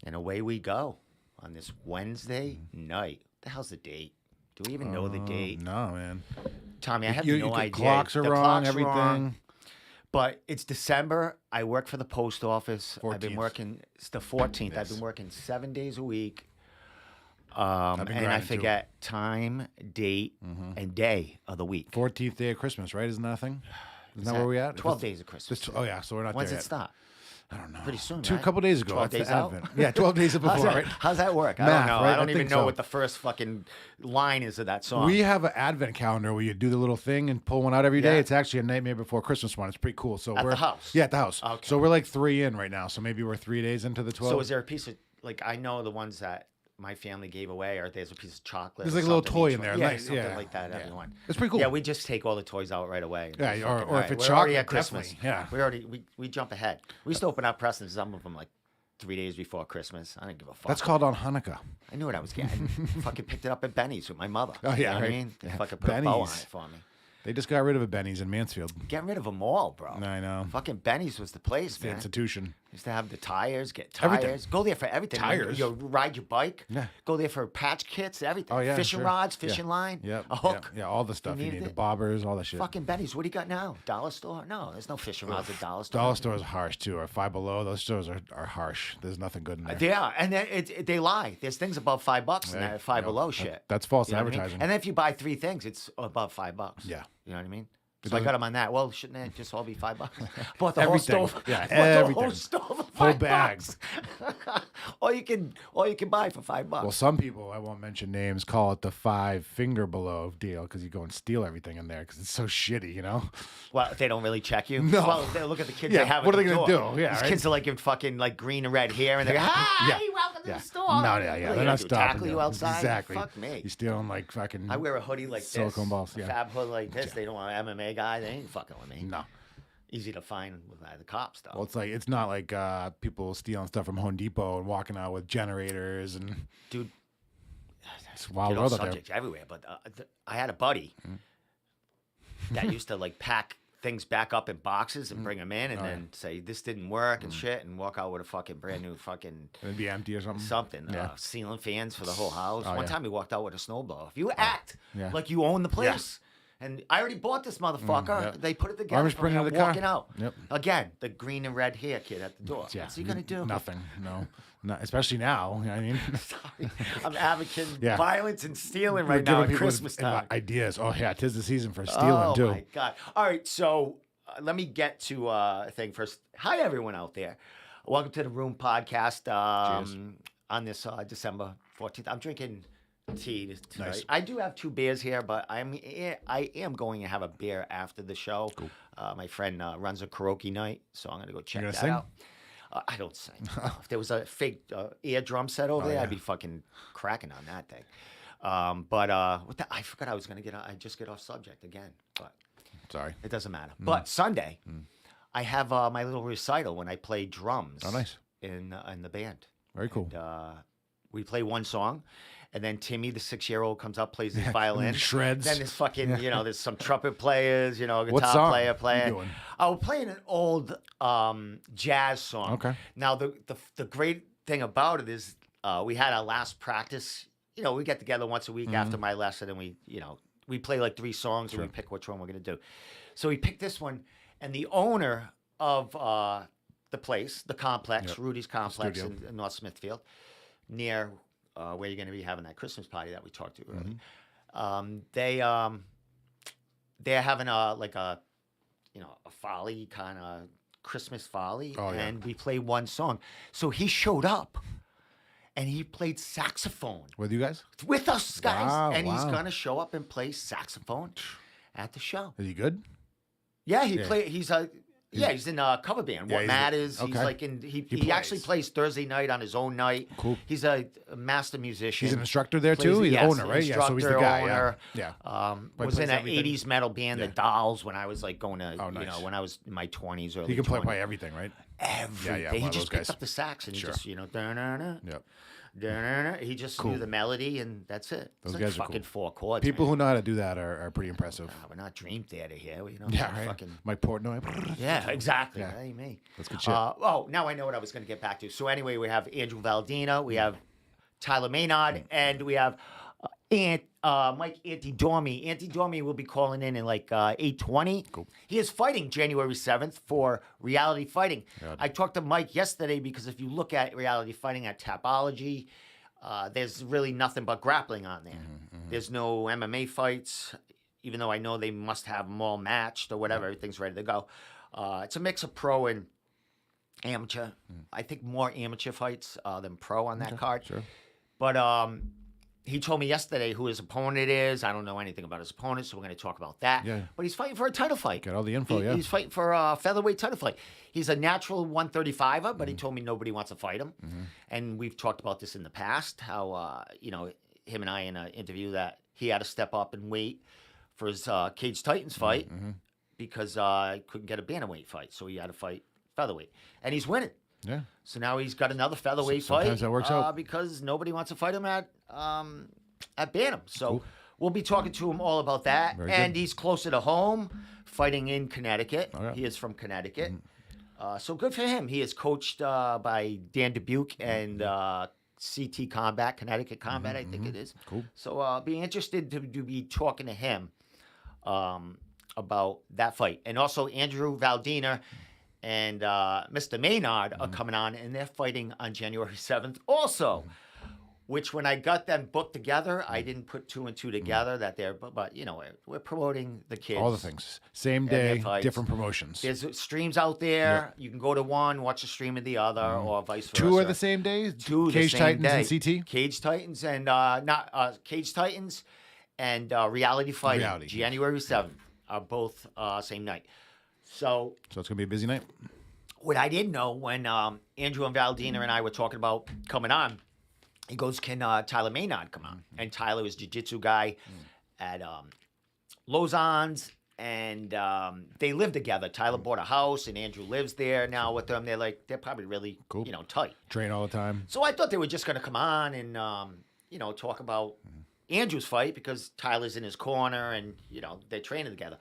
And away we go on this Wednesday night. What the hell's the date? Do we even know the date? No, man. Tommy, I have no idea. Clocks are wrong, everything. But it's December. I work for the post office. 14th. I've been working, it's the 14th. Yes. I've been working 7 days a week. been And I grinding, forget time, date, and day of the week. 14th day of Christmas, right? Isn't that a thing? Isn't that where we at? 12 days of Christmas. Oh, yeah, so we're not When's there it yet. start? I don't know. Pretty soon, A right? couple days ago. 12 That's days the out? Advent. Yeah, 12 days before, right? How's that work? I Math, don't know. right? I don't I even think know so. what the first fucking line is of that song. We have an Advent calendar where you do the little thing and pull one out every day. Yeah. It's actually a Nightmare Before Christmas one. It's pretty cool. So At we're the house? Yeah, at the house. Okay. So we're like 3 in right now. So maybe we're 3 days into the 12. So is there a piece of, like, I know the ones that my family gave away, or there's a piece of chocolate. There's or like a little something toy each in there. one. Yeah, Nice. something Yeah. like that, Yeah. everyone. It's pretty cool. Yeah, we just take all the toys out right away. Yeah, Just or fucking, if it's we're already chocolate, at Christmas. definitely, yeah. We already, we jump ahead. We used to open up presents, some of them like 3 days before Christmas. I didn't give a fuck. That's called on Hanukkah. I knew what I was getting. Fucking picked it up at Benny's with my mother. Oh, yeah, You know what right. I mean? Yeah. Fucking put a bow on Benny's. it for me. They just got rid of a Benny's in Mansfield. Getting rid of them all, bro. I know. Fucking Benny's was the place, It's the man. institution. Used to have the tires, get tires. Everything. Go there for everything. Tires? You ride your bike. Yeah. Go there for patch kits, everything. Oh, yeah. Fishing sure. rods, Yeah. fishing line. Yep. A hook. Yeah, all the stuff you needed need. The it? bobbers, all that shit. Fucking Benny's. What do you got now? Dollar store? No, there's no fishing rods at Dollar store. Dollar stores are harsh too, or Five Below. Those stores are harsh. There's nothing good in there. They are, and they lie. There's things above $5 in Yeah, that Five yeah. Below shit. That's false You know what I mean? advertising. And then if you buy 3 things, it's above $5. Yeah. You know what I mean? It So I doesn't- got them on that. Well, shouldn't it just all be $5? Bought the Everything. whole stove. Yeah, bought the everything. whole stove for Whole $5. bag. all you can buy for $5. Well, some people, I won't mention names, call it the 5 finger below deal because you go and steal everything in there because it's so shitty, you know? Well, they don't really check you. No. Well, they look at the kids Yeah, they have. what at are they the gonna door. do? Yeah, These right? kids are like in fucking like green and red hair, and they're like, "Hi, Yeah. welcome to Yeah. the store." No, yeah, What yeah. are They're they not do, stopping tackle you. you outside. Exactly. Fuck me. You're stealing like fucking. I wear a hoodie like this. Silicone balls, yeah. A fab hood like this. They don't want an MMA guy. They ain't fucking with me. No. Easy to find with the cops, though. Well, it's not like people stealing stuff from Home Depot and walking out with generators and Dude, it's a wild get world off out there. subject everywhere. But I had a buddy that used to like pack things back up in boxes and bring them in, and then say this didn't work and shit, and walk out with a fucking brand new fucking It'd be empty or something. something. Yeah. Ceiling fans for the whole house. Oh, One yeah. time he walked out with a snowblower. If you act Yeah. like you own the place. And I already bought this motherfucker. yeah. They put it together. just for bring me. it to I'm the car. walking out. Yep. Again, the green and red hair kid at the door. Yeah. What's he gonna do? Nothing. No. Not, especially now. You know what I mean? Sorry. I'm advocating Yeah. violence and stealing We're right now giving at people Christmas time. ideas. Oh yeah, 'tis the season for stealing Oh too. my god! All right, so let me get to a thing first. Hi everyone out there. Welcome to the Room Podcast. Cheers. On this December 14th, I'm drinking tea tonight. Nice. I do have 2 beers here, but I am going to have a beer after the show. Cool. My friend runs a karaoke night, so I'm going to go check gonna that sing? out. I don't sing. No. If there was a fake eardrum set over there, yeah. I'd be fucking cracking on that thing. But what the, I forgot I was going to I just get off subject again, but Sorry. it doesn't matter. But Sunday, I have my little recital when I play drums. Oh, nice. In the band. Very cool. And, we play one song, and then Timmy, the 6-year-old, comes up, plays his violin, shreds. Then there's fucking, there's some trumpet players, What guitar song player you playing. doing? I was playing an old jazz song. Okay. Now the great thing about it is we had our last practice. We get together once a week after my lesson, and we play like 3 songs, and we pick which one we're gonna do. So we picked this one, and the owner of the place, the complex, Rudy's Complex in North Smithfield, near where you're going to be having that Christmas party that we talked to earlier. They're having a folly kind of Christmas folly, Oh, yeah. and we play one song. So he showed up, and he played saxophone With you guys? with us guys, Wow, and he's wow. gonna show up and play saxophone at the show. Is he good? Yeah, he's in a cover band. Yeah, What he's- Matters. He's okay. like he plays. actually plays Thursday night on his own night. Cool. He's a master musician. He's an instructor there Plays- too. He's yes, the owner, right? Yeah, so he's the instructor, guy. owner. Yeah. Was plays in an everything. '80s metal band, the Dolls, when I was like going to, Oh, nice. when I was in my 20s or He can play everything, right? everything. Yeah, He one of just those picked guys. up the sax and Sure. he just, da-na-na, Yep. He just knew the melody, and that's it. Those it's guys are fucking cool. 4 chords. People man. who know how to do that are pretty impressive. We're not Dream Theater here. You know, Yeah, right. Fucking, Mike Portnoy. yeah, exactly. Yeah. That ain't me. That's good shit. Oh, now I know what I was going to get back to. So anyway, we have Andrew Valdina, we have Tyler Menard, and we have Mike Antidormi. Antidormi will be calling in like 8:20. Cool. He is fighting January 7th for Reality Fighting. God. I talked to Mike yesterday because if you look at Reality Fighting at Tapology, there's really nothing but grappling on there. There's no MMA fights, even though I know they must have them all matched or whatever. Everything's ready to go. It's a mix of pro and amateur. I think more amateur fights than pro on that card. Sure. But he told me yesterday who his opponent is. I don't know anything about his opponent, so we're going to talk about that. Yeah. But he's fighting for a title fight. Got all the info, yeah. He's fighting for a featherweight title fight. He's a natural 135er, but he told me nobody wants to fight him. And we've talked about this in the past, how, him and I in an interview that he had to step up and wait for his Cage Titans fight because he couldn't get a bantamweight fight. So he had to fight featherweight. And he's winning. Yeah. So now he's got another featherweight fight. Sometimes that works out. Because nobody wants to fight him at Bantam. So Cool. we'll be talking to him all about that. Very and good. he's closer to home, fighting in Connecticut. Oh, yeah. He is from Connecticut. So good for him. He is coached by Dan Dubuque and CT Combat, Connecticut Combat, I think it is. Cool. So I'll be interested to be talking to him about that fight. And also Andrew Valdina and Mr. Menard are coming on, and they're fighting on January 7th also. Which, when I got them booked together, I didn't put 2 and 2 together. That they're, but we're promoting the kids. All the things. Same their day, fights. different promotions. There's streams out there. You can go to one, watch a stream of the other, or vice versa. 2 are the same days? Two Cage the same Titans day. and CT? Cage Titans and not Cage Titans and Reality Fighting. Reality. January 7th are both same night. So So it's going to be a busy night. what I didn't know when Andrew and Valdina and I were talking about coming on, he goes, can Tyler Menard come on? And Tyler was a jiu-jitsu guy at Lausanne's, and they live together. Tyler bought a house, and Andrew lives there now with them. They're probably really, Cool. tight. Train all the time. So I thought they were just going to come on and, talk about Andrew's fight because Tyler's in his corner and, they're training together.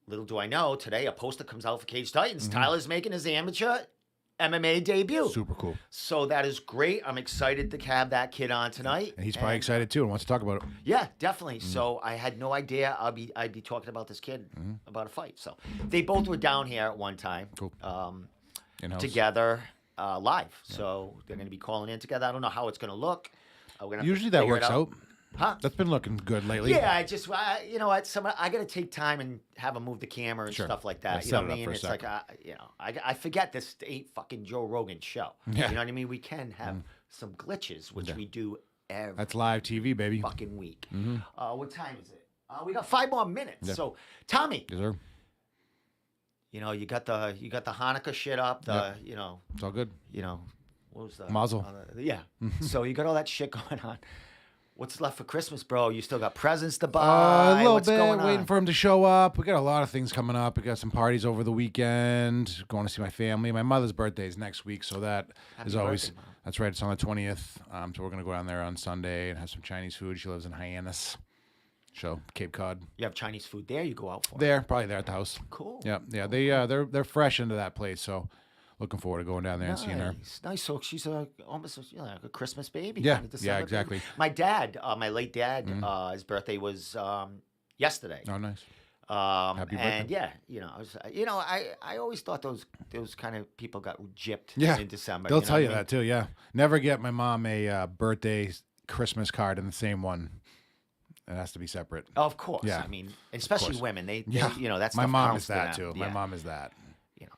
Little do I know, today a poster comes out for Cage Titans. Tyler's making his amateur MMA debut. Super cool. So that is great. I'm excited to have that kid on tonight. And he's probably excited too and wants to talk about it. Yeah, definitely. So I had no idea I'd be talking about this kid about a fight. So they both were down here at one time. Cool. In-house. Together live. So they're going to be calling in together. I don't know how it's going to look. We're gonna have to Usually that figure it works out. Huh? That's been looking good lately. Yeah, I just, I got to take time and have him move the camera and Sure. stuff like Yeah, that. You set know it what I up mean? for a It's sec. like, I forget this ain't fucking Joe Rogan's show. Yeah. You know what I mean? We can have some glitches, which we do every That's live TV, baby. fucking week. What time is it? We got 5 more minutes. Yeah. So, Tommy, Yes, sir. you got the Hanukkah shit up. It's all good. What was the Mazel. yeah. So you got all that shit going on. What's left for Christmas, bro? You still got presents to buy? A little What's bit, going on? waiting for him to show up. We got a lot of things coming up. We got some parties over the weekend. Going to see my family. My mother's birthday is next week, so that Happy is always. birthday, Mom. That's right. It's on the 20th. So we're gonna go down there on Sunday and have some Chinese food. She lives in Hyannis, so Cape Cod. You have Chinese food there. You go out for. There, probably there at the house. Cool. Yeah. They're fresh into that place, so looking forward to going down there and seeing her. Nice. So she's almost like a Christmas baby. Yeah, kind of yeah, December exactly. baby. My dad, my late dad, his birthday was yesterday. Oh, nice. Happy birthday. And yeah, I always thought those kind of people got gypped Yeah, in December. They'll know tell what you I mean? that too. Yeah, never get my mom a birthday Christmas card in the same one. It has to be separate. Of course. Yeah. I mean, especially course. women. They Yeah, that's my stuff mom counts is that to them. too. Yeah. My mom is that.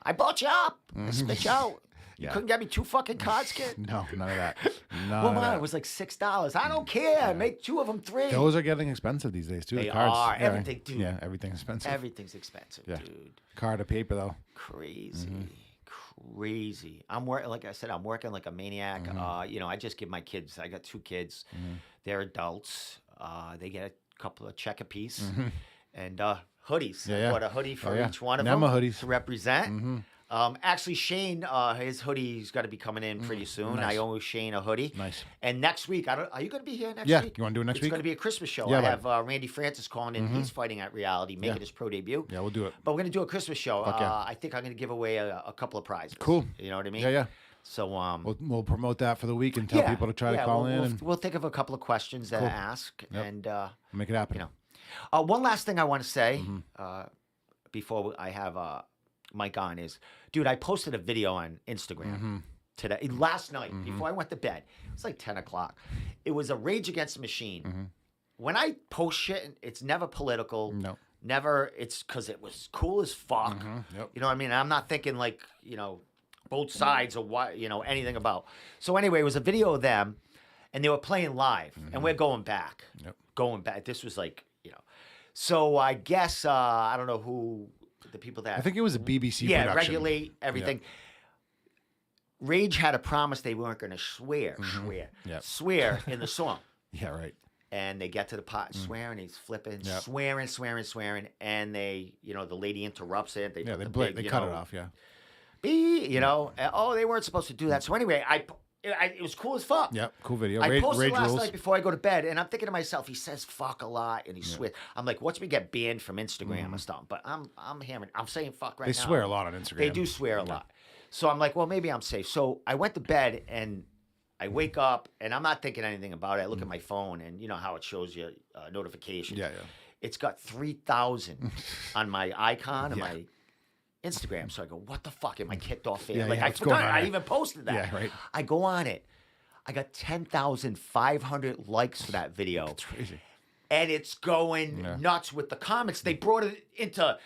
I bought you up. I spit you out. You Yeah. couldn't get me 2 fucking cards, kid. No, none of that. None Well, of mine that. was like $6. I don't care. Make 2 of them 3. Those are getting expensive these days too. They the cards. are. Yeah, Everything, dude. Yeah, everything's expensive. Everything's expensive, Yeah. dude. Card of paper though. Crazy. Crazy. I'm working, like I said, I'm working like a maniac. I just give my kids, I got 2 kids. They're adults. They get a couple of check a piece and hoodies. Yeah, yeah. I bought a hoodie for Oh, yeah. each one of Nema them hoodies. to represent. Actually, Shane, his hoodie's got to be coming in pretty soon. Nice. I owe Shane a hoodie. Nice. And next week, are you going to be here next Yeah, week? you wanna do it next It's week? going to be a Christmas show. Yeah, I buddy. have Randy Francis calling in. He's fighting at Reality, making his pro debut. Yeah, we'll do it. But we're going to do a Christmas show. Fuck yeah. I think I'm going to give away a couple of prizes. Cool. You know what I mean? Yeah, yeah. So We'll promote that for the week and tell people to try to call in and We'll think of a couple of questions to ask and make it happen. you know. One last thing I want to say before I have Mike on is, dude, I posted a video on Instagram today, last night, before I went to bed. It was like 10 o'clock. It was a Rage Against the Machine. When I post shit, it's never political. No. Never. It's because it was cool as fuck. Yep. You know what I mean? I'm not thinking like, both sides or what, anything about. So anyway, it was a video of them, and they were playing live, and we're going back. Yep. Going back. This was like, So I guess, I don't know who, the people that. I think it was a BBC Yeah, production. regulate everything. Rage had a promise they weren't going to swear in the song. Yeah, right. And they get to the part swearing, he's flipping, swearing, and they, the lady interrupts it. They They cut it off, yeah. they weren't supposed to do that. So anyway, it was cool as fuck. Yeah, cool video. I posted Rage last rules. night before I go to bed, and I'm thinking to myself, he says fuck a lot, and he swears. I'm like, watch me get banned from Instagram or something. But I'm saying fuck right now. They swear a lot on Instagram. They do swear a lot. So I'm like, well, maybe I'm safe. So I went to bed, and I wake up, and I'm not thinking anything about it. I look at my phone, and you know how it shows you notifications. Yeah. It's got 3,000 on my icon of my Instagram. So I go, what the fuck? Am I kicked off there? I what's going forgot. on I here? even posted that. Yeah, right. I go on it. I got 10,500 likes for that video. That's crazy. And it's going nuts with the comments. They brought it into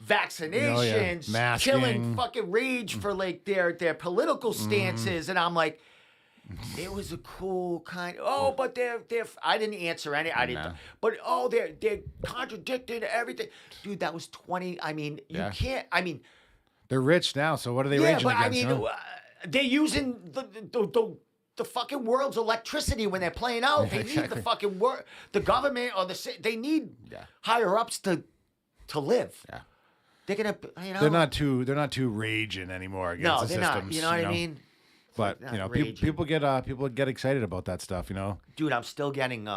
vaccinations, Masking. killing fucking Rage for like their political stances. And I'm like, it was a cool kind. Oh, but they're. I didn't answer any. I didn't. No. But they're contradicted everything, dude. That was 20. I mean, you can't. I mean, They're rich now, so what are they raging but against? I mean, huh? they're using the fucking world's electricity when they're playing out. They need the fucking the government or they need higher ups to live. Yeah. They're gonna. They're not too raging anymore against No, the they're systems. not. You know what I mean? But Not people get excited about that stuff. Dude, I'm still getting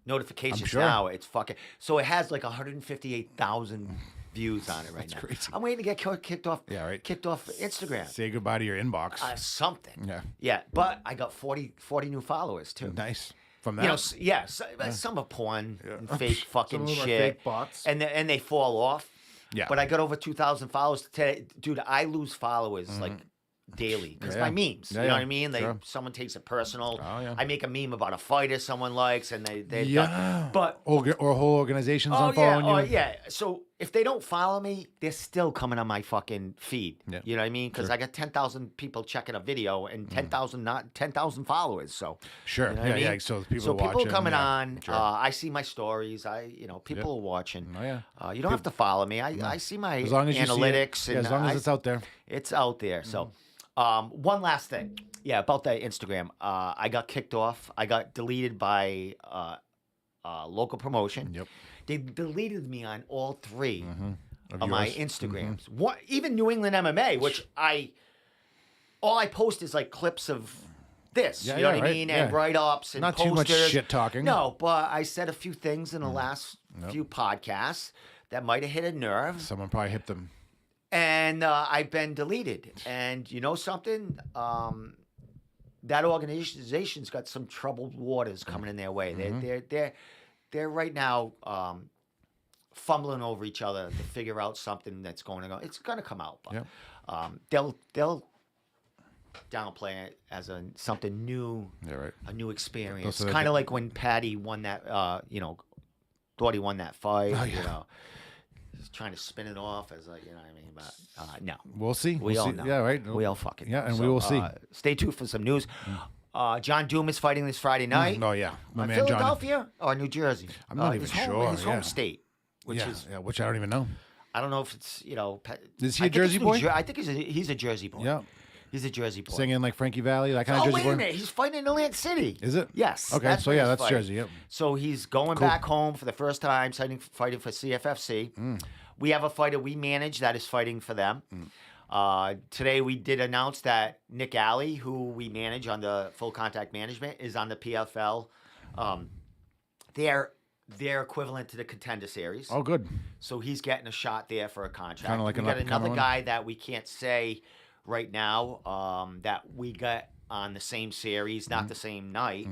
notifications sure. now. It's fucking. So it has like 158,000 views on it right now. Crazy. I'm waiting to get kicked off. Yeah, right. Kicked off Instagram. Say goodbye to your inbox. Something. Yeah. Yeah, but I got 40 new followers too. Nice. From that. Some are porn and fake fucking Some of them are shit. fake bots. And they fall off. Yeah. But I got over 2,000 followers today. Dude, I lose followers like daily because my memes. Yeah, you know yeah. what I mean? Sure. Someone takes it personal. Oh, yeah. I make a meme about a fighter someone likes, and they Yeah. But or whole organizations unfollowing you. yeah. So if they don't follow me, they're still coming on my fucking feed. Yeah. You know what I mean? Because I got 10,000 people checking a video and 10,000 followers. So Sure. you know what I mean? Yeah. So people watching, coming yeah. on. Sure. I see my stories. People are watching. Oh, yeah. You don't have to follow me. I see my As long as you see it. analytics. Yeah, and as long as it's out there. It's out there. So, one last thing. Yeah, about that Instagram. I got kicked off. I got deleted by local promotion. Yep. They deleted me on all three Of my yours. Instagrams. What, even New England MMA, which all I post is like clips of this. Yeah, you know yeah, what I right, mean? yeah. And write-ups and Not posters. too much shit talking. No, but I said a few things in the last few podcasts that might have hit a nerve. Someone probably hit them. And I've been deleted. And you know something? That organization's got some troubled waters coming in their way. They're right now fumbling over each other to figure out something that's going on. It's going to come out, but they'll downplay it as something new, Yeah, right. a new experience. So Kind of like when Patty won that, thought he won that fight. Oh, yeah. You know, he's trying to spin it off as like, you know what I mean? But no. We'll see. We We'll all see. know. Yeah, right. We all fucking Yeah, know. and we will see. Stay tuned for some news. John Doom is fighting this Friday night. Oh, yeah. My man, Philadelphia or New Jersey? I'm not even sure, His yeah. home state, which is which I don't even know. I don't know if it's Is he I a think Jersey it's boy? I think he's a Jersey boy. Yeah. He's a Jersey boy. Singing like Frankie Valli, that kind of Oh, Jersey wait boy. a minute. He's fighting in Atlantic City. Is it? Yes. Okay, that's so where yeah, he's that's fighting. Jersey. Yep. So he's going back home for the first time, fighting for CFFC. We have a fighter we manage that is fighting for them. Today we did announce that Nick Alley, who we manage on the Full Contact Management, is on the PFL. Um, they're equivalent to the Contender Series. Oh, good. So he's getting a shot there for a contract. Kinda like we an got up-and-coming another one? guy that we can't say right now that we got on the same series, not the same night.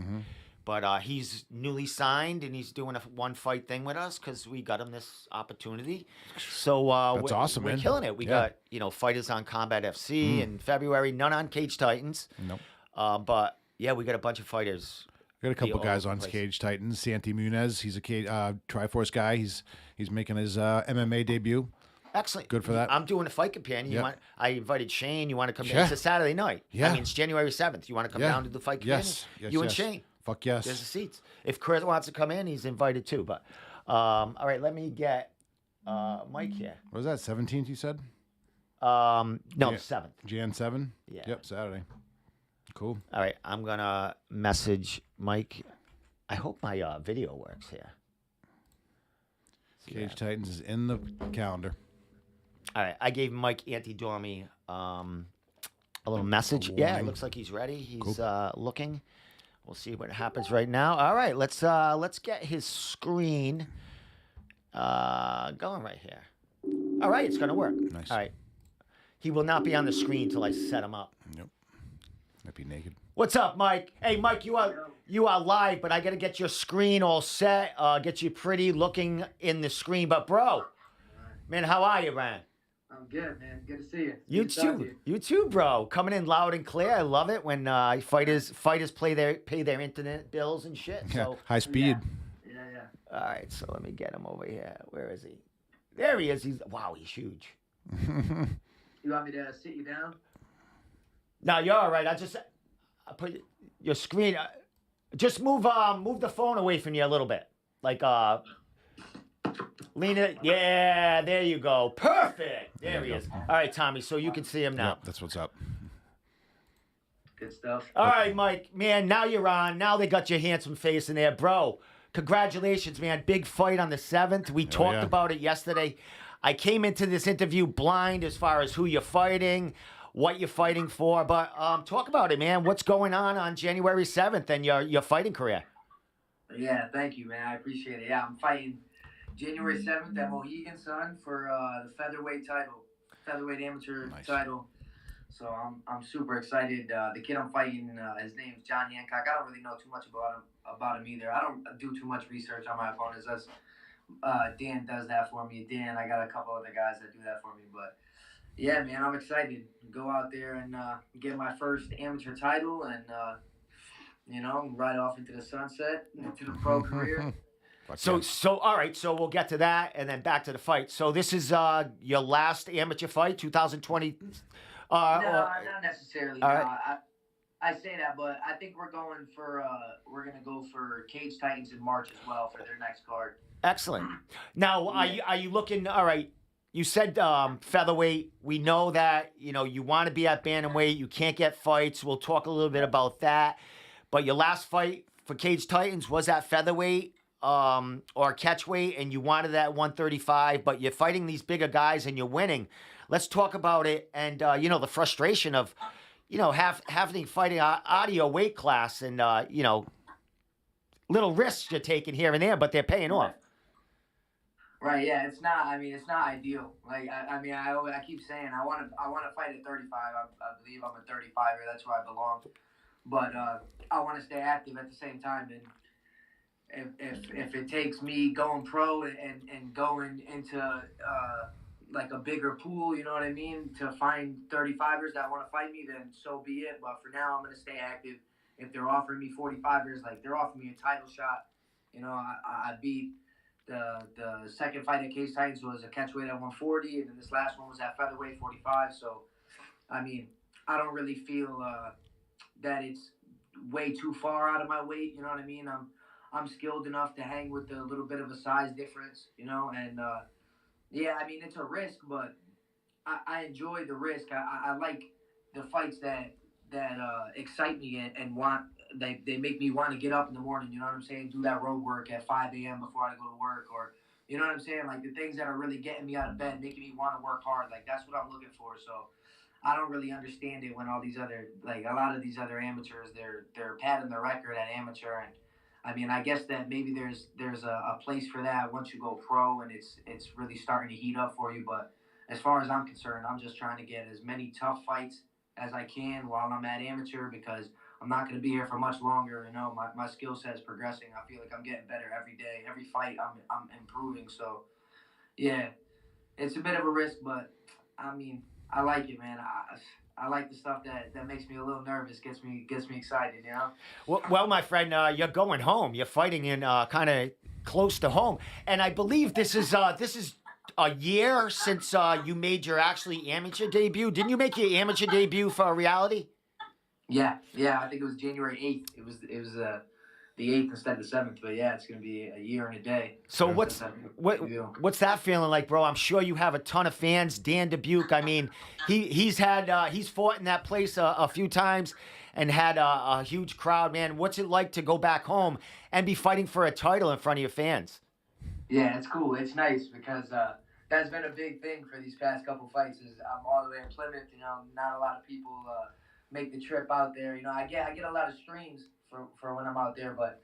But he's newly signed and he's doing a one fight thing with us because we got him this opportunity. So That's awesome, we're man. killing it. We Yeah. got fighters on Combat FC in February, none on Cage Titans. Nope. But yeah, we got a bunch of fighters. Got a couple all guys over on the place. Cage Titans. Santi Munez, he's a Triforce guy. He's making his MMA debut. Excellent. Good for that. I'm doing a fight companion. Yep. I invited Shane. You want to come down? Yeah. It's a Saturday night. Yeah. I mean, it's January 7th. You want to come Yeah. down to the fight companion? Yes. Yes. You and yes. Shane. Fuck yes. There's the seats. If Chris wants to come in, he's invited too. But all right, let me get Mike here. What was that? 17th, you said? No, Yeah. 7th. Jan 7? Yeah. Yep, Saturday. Cool. All right, I'm gonna message Mike. I hope my video works here. Cage Titans is in the calendar. All right, I gave Mike Antidormi a little message. Yeah, it warning. looks like he's ready. He's Cool. looking. We'll see what happens right now. All right, let's get his screen going right here. All right, it's gonna work. Nice. All right, he will not be on the screen till I set him up. Yep. Might be naked. What's up, Mike? Hey, Mike, you are live, but I gotta get your screen all set. Get you pretty looking in the screen. But bro, man, how are you, man? I'm good, man. Good to see you. You Good to talk to too, you too, bro. Coming in loud and clear. I love it when fighters pay their internet bills and shit. Yeah. So, High speed. Yeah. all right, so let me get him over here. Where is he? There he is. He's huge. You want me to sit you down? No, you're all right. I put your screen. Just move the phone away from you a little bit, like lean it. Yeah, there you go. Perfect. There he you is. All right, Tommy. So you can see him now. Yep, that's what's up. Good stuff. All right, Mike. Man, now you're on. Now they got your handsome face in there, bro. Congratulations, man. Big fight on the 7th. We talked yeah. about it yesterday. I came into this interview blind as far as who you're fighting, what you're fighting for. But talk about it, man. What's going on January 7th and your fighting career? Yeah, thank you, man. I appreciate it. Yeah, I'm fighting January 7th at Mohegan Sun for the featherweight amateur Nice. title. So I'm super excited. The kid I'm fighting, his name's John Hancock. I don't really know too much about him either. I don't do too much research on my opponents. That's Dan does that for me. Dan, I got a couple other guys that do that for me. But yeah, man, I'm excited to go out there and get my first amateur title and ride off into the sunset, into the pro career. Fuck So yeah. all right. So we'll get to that and then back to the fight. So this is your last amateur fight, 2020. No, not necessarily. All No, right. I say that, but I think we're gonna go for Cage Titans in March as well for their next card. Excellent. Now, are you looking? All right. You said featherweight. We know that you want to be at bantamweight. You can't get fights. We'll talk a little bit about that. But your last fight for Cage Titans was at featherweight or catchweight, and you wanted that 135. But you're fighting these bigger guys, and you're winning. Let's talk about it, and the frustration of having fighting out of your weight class, and little risks you're taking here and there, but they're paying off. Right? Yeah, it's not. I mean, it's not ideal. Like I keep saying I want to fight at 35. I believe I'm a 35er. That's where I belong. But I want to stay active at the same time, and if it takes me going pro and going into like a bigger pool, you know what I mean, to find 35ers that want to fight me, then so be it. But for now, I'm going to stay active. If they're offering me 45ers, like they're offering me a title shot, I beat the second fight at Cage Titans was a catchweight at 140, and then this last one was at featherweight 45. So, I mean, I don't really feel that it's way too far out of my weight. You know what I mean? I'm skilled enough to hang with a little bit of a size difference, and yeah, I mean, it's a risk, but I enjoy the risk. I like the fights that excite me and they make me want to get up in the morning. You know what I'm saying? Do that road work at 5 a.m. before I go to work, or You know what I'm saying? Like the things that are really getting me out of bed, making me want to work hard. Like that's what I'm looking for. So I don't really understand it when all these other like a lot of these other amateurs they're padding their record at amateur and I mean I guess that maybe there's a place for that once you go pro and it's really starting to heat up for you. But as far as I'm concerned, I'm just trying to get as many tough fights as I can while I'm at amateur because I'm not going to be here for much longer. You know, my skill set is progressing. I feel like I'm getting better every day. Every fight, I'm improving. So yeah, it's a bit of a risk, but I mean, I like it, man. I like the stuff that makes me a little nervous, gets me excited. You know. Well, my friend, you're going home. You're fighting in kind of close to home, and I believe this is a year since you made your actually amateur debut. Didn't you make your amateur debut for reality? Yeah, yeah. I think it was January 8th. It was the 8th instead of the 7th. But yeah, it's gonna be a year and a day. So Since I what debut. what's that feeling like, bro? I'm sure you have a ton of fans. Dan Dubuque, I mean, he's fought in that place a few times and had a huge crowd. Man, what's it like to go back home and be fighting for a title in front of your fans? Yeah, it's cool. It's nice because that's been a big thing for these past couple fights. Is I'm all the way in Plymouth. You know, not a lot of people make the trip out there. You know, I get a lot of streams for when I'm out there, but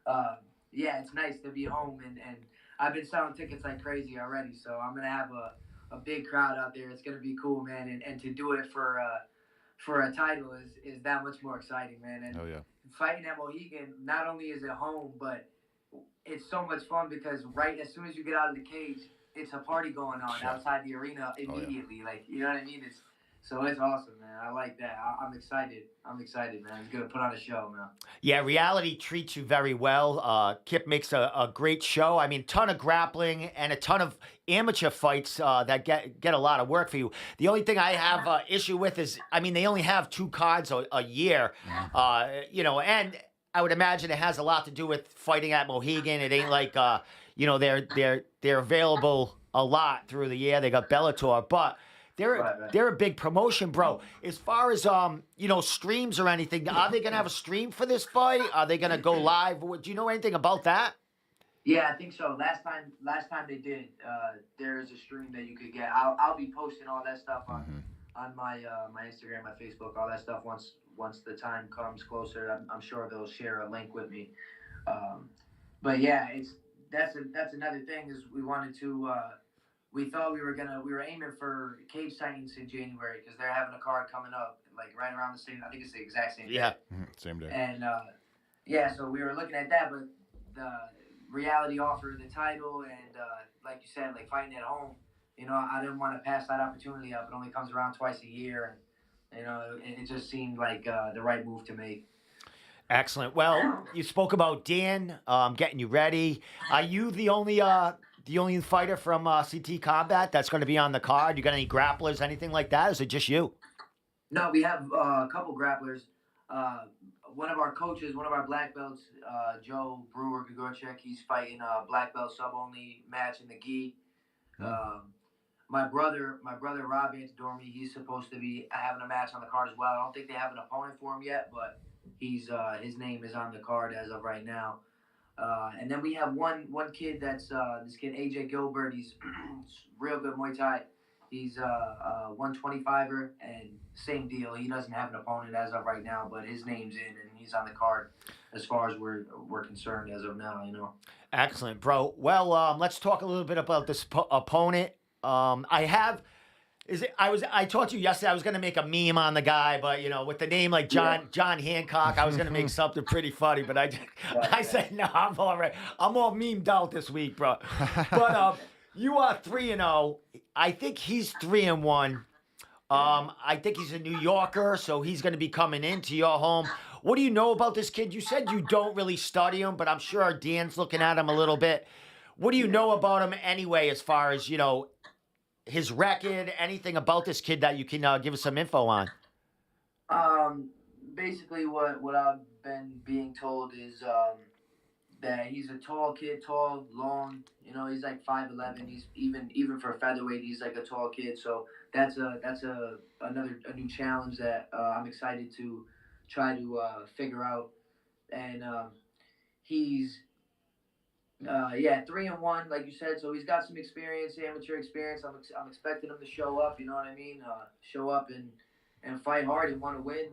uh, yeah, it's nice to be home and I've been selling tickets like crazy already. So I'm gonna have a big crowd out there. It's gonna be cool, man. And to do it for a title is that much more exciting, man. And Oh yeah. fighting at Mohegan, not only is it home, but it's so much fun because right as soon as you get out of the cage, it's a party going on Yeah. outside the arena Oh yeah. immediately. Like you know what I mean? It's awesome, man. I like that. I'm excited. I'm excited, man. It's gonna put on a show, man. Yeah, reality treats you very well. Kip makes a great show. I mean, ton of grappling and a ton of amateur fights that get a lot of work for you. The only thing I have issue with is, I mean, they only have two cards a year, and I would imagine it has a lot to do with fighting at Mohegan. It ain't like they're available a lot through the year. They got Bellator, but. Right. They're a big promotion, bro. As far as streams or anything, are they gonna have a stream for this fight? Are they gonna go live? Do you know anything about that? Yeah, I think so. Last time they did, there is a stream that you could get. I'll be posting all that stuff on my Instagram, my Facebook, all that stuff once the time comes closer. I'm sure they'll share a link with me. Um, but yeah, that's another thing is we wanted to. We thought we were aiming for Cage Titans in January because they're having a card coming up like right around the same. I think it's the exact same Yeah. day. Same day. And yeah, so we were looking at that, but the reality offered the title, and like you said, like fighting at home. You know, I didn't want to pass that opportunity up. It only comes around twice a year, and it just seemed like the right move to make. Excellent. Well, you spoke about Dan getting you ready. Are you the only fighter from CT Combat that's going to be on the card? You got any grapplers, anything like that? Or is it just you? No, we have a couple grapplers. Uh, one of our coaches, one of our black belts, Joe Brewer Gagorchek, he's fighting a black belt sub only match in the gi. Um, my brother Rob Antidormi, he's supposed to be having a match on the card as well. I don't think they have an opponent for him yet, but he's his name is on the card as of right now. And then we have one kid that's this kid AJ Gilbert. He's real good Muay Thai. He's a 125er, and same deal. He doesn't have an opponent as of right now, but his name's in, and he's on the card as far as we're concerned as of now. You know. Excellent, bro. Well, let's talk a little bit about this opponent. I have. I told you yesterday I was gonna make a meme on the guy, but with the name like John Hancock, I was gonna make something pretty funny, but I said no, I'm all right. I'm all memed out this week, bro. But you are 3-0. I think he's 3-1. I think he's a New Yorker, so he's gonna be coming into your home. What do you know about this kid? You said you don't really study him, but I'm sure Dan's looking at him a little bit. What do you know about him anyway, as far as his record, anything about this kid that you can give us some info on? Basically, what I've been being told is that he's a tall kid, tall, long. You know, he's like 5'11". He's even for featherweight, he's like a tall kid. So that's a new challenge that I'm excited to try to figure out. And he's Yeah, 3-1, like you said. So he's got some experience, amateur experience. I'm expecting him to show up. You know what I mean? Show up and fight hard and want to win.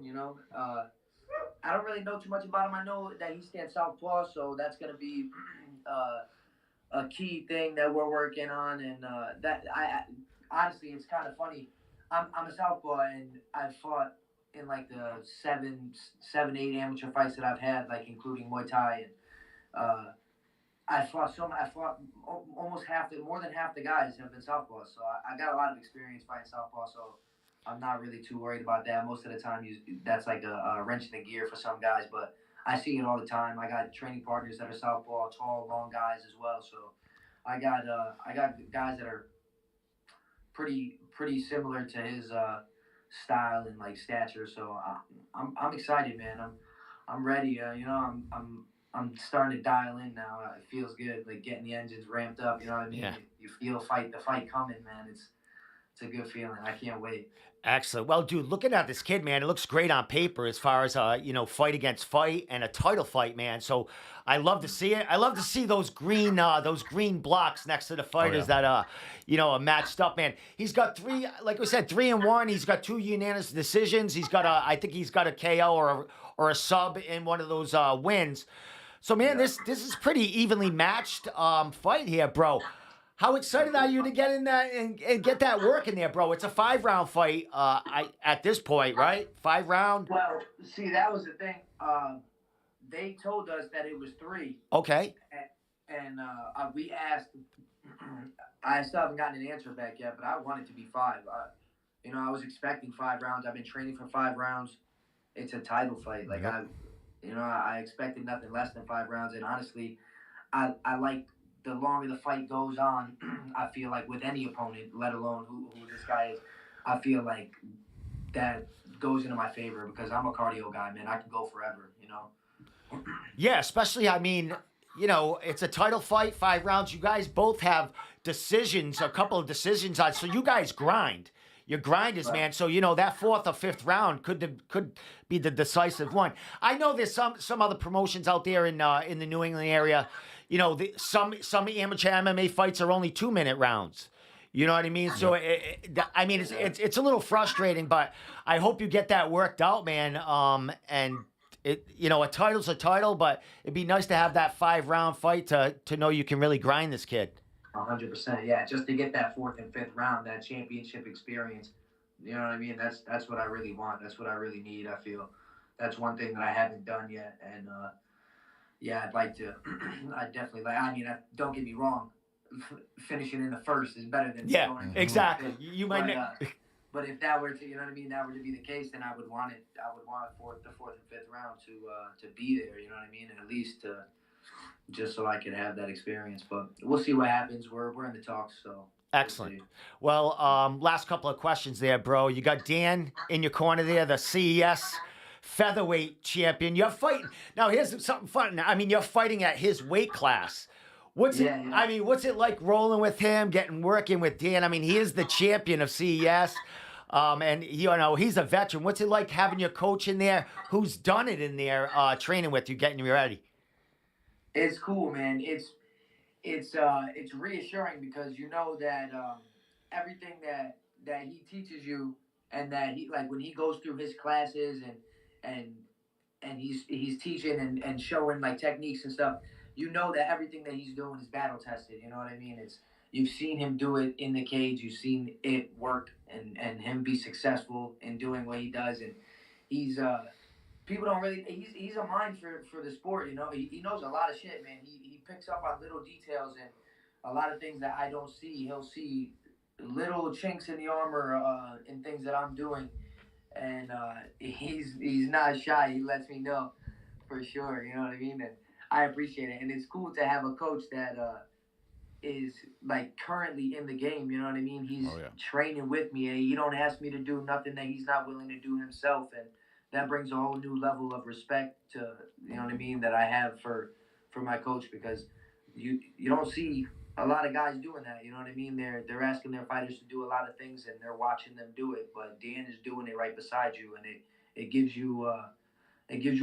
I don't really know too much about him. I know that he stands southpaw, so that's gonna be a key thing that we're working on. And honestly, it's kind of funny. I'm a southpaw, and I've fought in like the seven, 8 amateur fights that I've had, like including Muay Thai and. I fought almost more than half the guys have been southpaws, so I got a lot of experience fighting southpaw. So I'm not really too worried about that. Most of the time, that's like a wrench in the gear for some guys, but I see it all the time. I got training partners that are southpaw, tall, long guys as well. So I got guys that are pretty similar to his style and like stature. So I'm excited, man. I'm ready. I'm starting to dial in now. It feels good, like getting the engines ramped up. You know what I mean? Yeah. You feel the fight coming, man. It's a good feeling. I can't wait. Excellent. Well, dude, looking at this kid, man, it looks great on paper as far as fight against fight and a title fight, man. So I love to see it. I love to see those green blocks next to the fighters that are matched up, man. He's got three, like we said, 3-1. He's got 2 unanimous decisions. I think he's got a KO or a sub in one of those wins. So, man, Yeah. this is pretty evenly matched fight here, bro. How excited are you to get in that and get that work in there, bro? It's a 5-round fight. At this point, right? 5-round. Well, see, that was the thing. They told us that it was 3, Okay. and we asked. I still haven't gotten an answer back yet, but I want it to be 5. I was expecting 5 rounds. I've been training for 5 rounds. It's a title fight. Like Yep. I expected nothing less than 5 rounds. And honestly, I like the longer the fight goes on. I feel like with any opponent, let alone who this guy is, I feel like that goes into my favor because I'm a cardio guy, man. I can go forever. Yeah, especially, I mean, it's a title fight, 5 rounds. You guys both have decisions, a couple of decisions on. So you guys grind. Your grinders, man. So that 4th or 5th round could be the decisive one. I know there's some other promotions out there in the New England area. Some amateur MMA fights are only 2-minute rounds. You know what I mean? So it's a little frustrating, but I hope you get that worked out, man. And a title's a title, but it'd be nice to have that 5-round fight to know you can really grind this kid. 100%. Yeah, just to get that 4th and 5th round, that championship experience. You know what I mean? That's what I really want. That's what I really need. I feel that's one thing that I haven't done yet, and yeah, I'd like to. I definitely like. I mean, don't get me wrong. Finishing in the first is better than Yeah, going exactly. fifth. You might. But if that were to, you know what I mean, that were to be the case, then I would want it. I would want the 4th and 5th round to be there. You know what I mean, and at least just so I could have that experience. But we'll see what happens. We're in the talks, so. Excellent. Well, last couple of questions there, bro. You got Dan in your corner there, the CES featherweight champion. You're fighting now. Here's something fun. I mean, you're fighting at his weight class. What's it? Yeah. I mean, what's it like rolling with him, working with Dan? I mean, he is the champion of CES, and he's a veteran. What's it like having your coach in there, who's done it in there, training with you, getting you ready? It's cool, man. It's reassuring because you know that everything that he teaches you and that he like when he goes through his classes and and he's teaching and showing like techniques and stuff, you know that everything that he's doing is battle tested. You know what I mean? You've seen him do it in the cage, you've seen it work and him be successful in doing what he does, and he's people don't really he's a mind for the sport. He knows a lot of shit, man. He picks up on little details and a lot of things that I don't see. He'll see little chinks in the armor in things that I'm doing, and he's not shy. He lets me know for sure. You know what I mean? And I appreciate it, and it's cool to have a coach that is like currently in the game. You know what I mean? He's training with me, and he don't ask me to do nothing that he's not willing to do himself, and that brings a whole new level of respect to what I mean that I have for my coach, because you don't see a lot of guys doing that. You know what I mean? They're asking their fighters to do a lot of things and they're watching them do it, but Dan is doing it right beside you, and it gives you a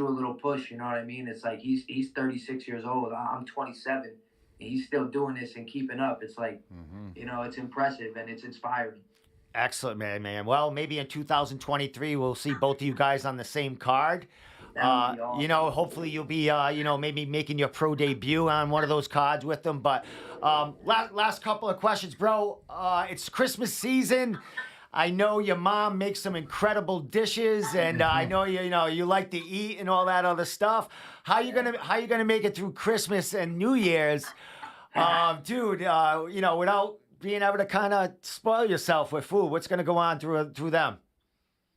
little push. You know what I mean? It's like he's 36 years old. I'm 27. he's still doing this and keeping up. It's like, it's impressive and it's inspiring. Excellent, man. Well, maybe in 2023 we'll see both of you guys on the same card. That would be awesome. Hopefully you'll be, maybe making your pro debut on one of those cards with them. But last couple of questions, bro. It's Christmas season. I know your mom makes some incredible dishes, and I know you like to eat and all that other stuff. How you gonna make it through Christmas and New Year's, dude? Without being able to kind of spoil yourself with food. What's gonna go on through them?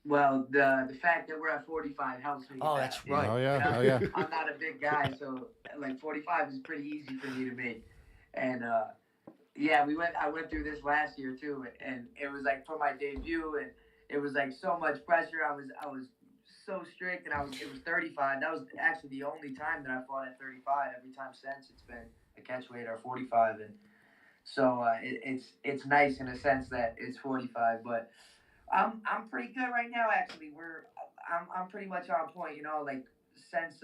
Well, the fact that we're at 45 helps me. Oh, that's right. Oh yeah. I'm not a big guy, so like 45 is pretty easy for me to make. And yeah, I went through this last year too, and it was like for my debut, and it was like so much pressure. I was so strict, and it was 35. That was actually the only time that I fought at 35. Every time since it's been a catch weight or 45, and so it's nice in a sense that it's 45, but. I'm pretty good right now. Actually, I'm pretty much on point. Like since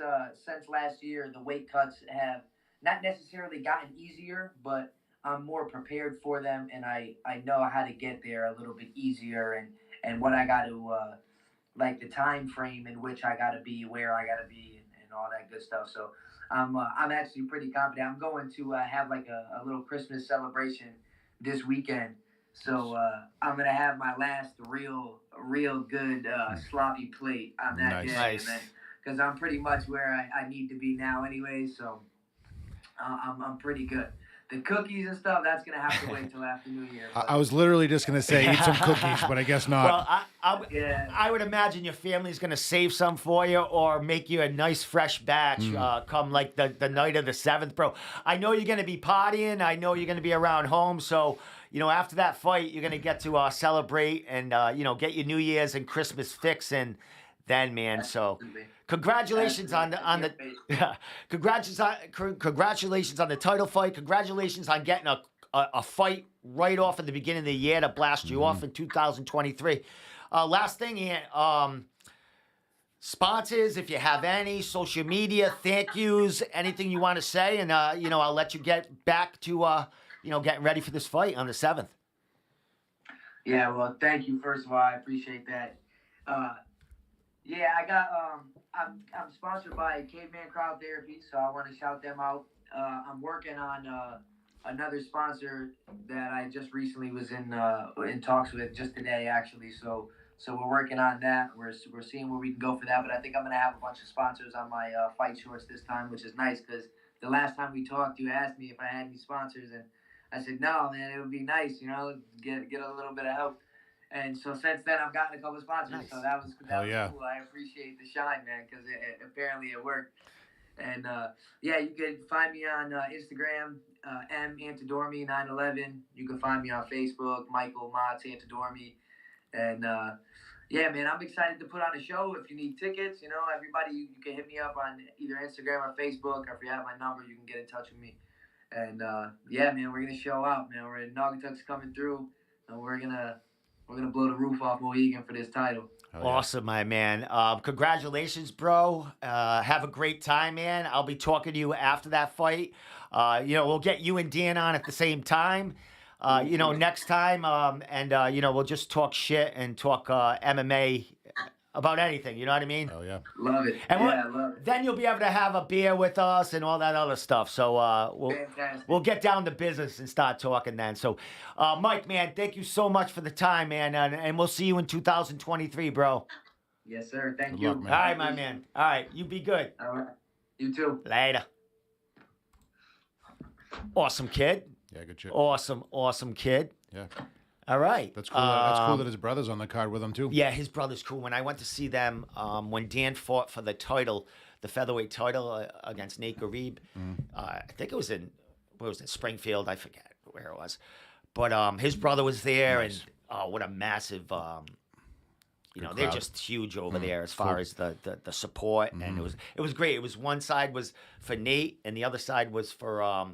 last year, the weight cuts have not necessarily gotten easier, but I'm more prepared for them, and I know how to get there a little bit easier, and what I got to like the time frame in which I got to be, where I got to be, and all that good stuff. So I'm actually pretty confident. I'm going to have like a little Christmas celebration this weekend. So I'm gonna have my last real good sloppy plate on that day, Nice. Because I'm pretty much where I need to be now anyway. So I'm pretty good. The cookies and stuff, that's gonna have to wait till after New Year. I was literally just gonna say eat some cookies, but I guess not. Well, I would imagine your family's gonna save some for you, or make you a nice fresh batch come like the night of the 7th, bro. I know you're gonna be partying. I know you're gonna be around home, so. After that fight, you're gonna get to celebrate and get your New Year's and Christmas fix, and then, man. So, congratulations on the congratulations on the title fight. Congratulations on getting a fight right off at the beginning of the year to blast you off in 2023. Last thing, Ian, sponsors, if you have any, social media, thank yous, anything you want to say, and I'll let you get back to. Getting ready for this fight on the 7th. Yeah, well, thank you. First of all, I appreciate that. Yeah, I got. I'm sponsored by Caveman Crowd Therapy, so I want to shout them out. I'm working on another sponsor that I just recently was in talks with just today, actually. So we're working on that. We're seeing where we can go for that. But I think I'm gonna have a bunch of sponsors on my fight shorts this time, which is nice because the last time we talked, you asked me if I had any sponsors, and I said, no, man, it would be nice, get a little bit of help. And so since then, I've gotten a couple of sponsors. Nice. So that was cool. I appreciate the shine, man, because apparently it worked. And, yeah, you can find me on Instagram, Antidormi 911. You can find me on Facebook, Michael Motts Antidormi. And, yeah, man, I'm excited to put on a show. If you need tickets, everybody, you can hit me up on either Instagram or Facebook. Or if you have my number, you can get in touch with me. And yeah, man, we're gonna show out, man. Naugatuck's coming through, and we're gonna blow the roof off Mohegan for this title. Awesome, my man. Congratulations, bro. Have a great time, man. I'll be talking to you after that fight. We'll get you and Dan on at the same time. Next time, we'll just talk shit and talk MMA about anything. You know what I mean? Oh yeah. Love it. And love it. then you'll be able to have a beer with us and all that other stuff. So we'll get down to business and start talking then. So, Mike, man, thank you so much for the time, man, and we'll see you in 2023, bro. Yes, sir. Thank Good you. luck, man. All right, my man. All right, you be good. All right. You too. Later. Awesome kid. Yeah, good shit. Awesome kid. Yeah. All right. That's cool. That's cool that his brother's on the card with him too. Yeah, his brother's cool. When I went to see them, when Dan fought for the title, the featherweight title against Nate Garib, I think it was in Springfield. I forget where it was, but his brother was there, Nice. and what a massive, they're crowd. just huge over there as far as the support, and it was great. It was one side was for Nate, and the other side was for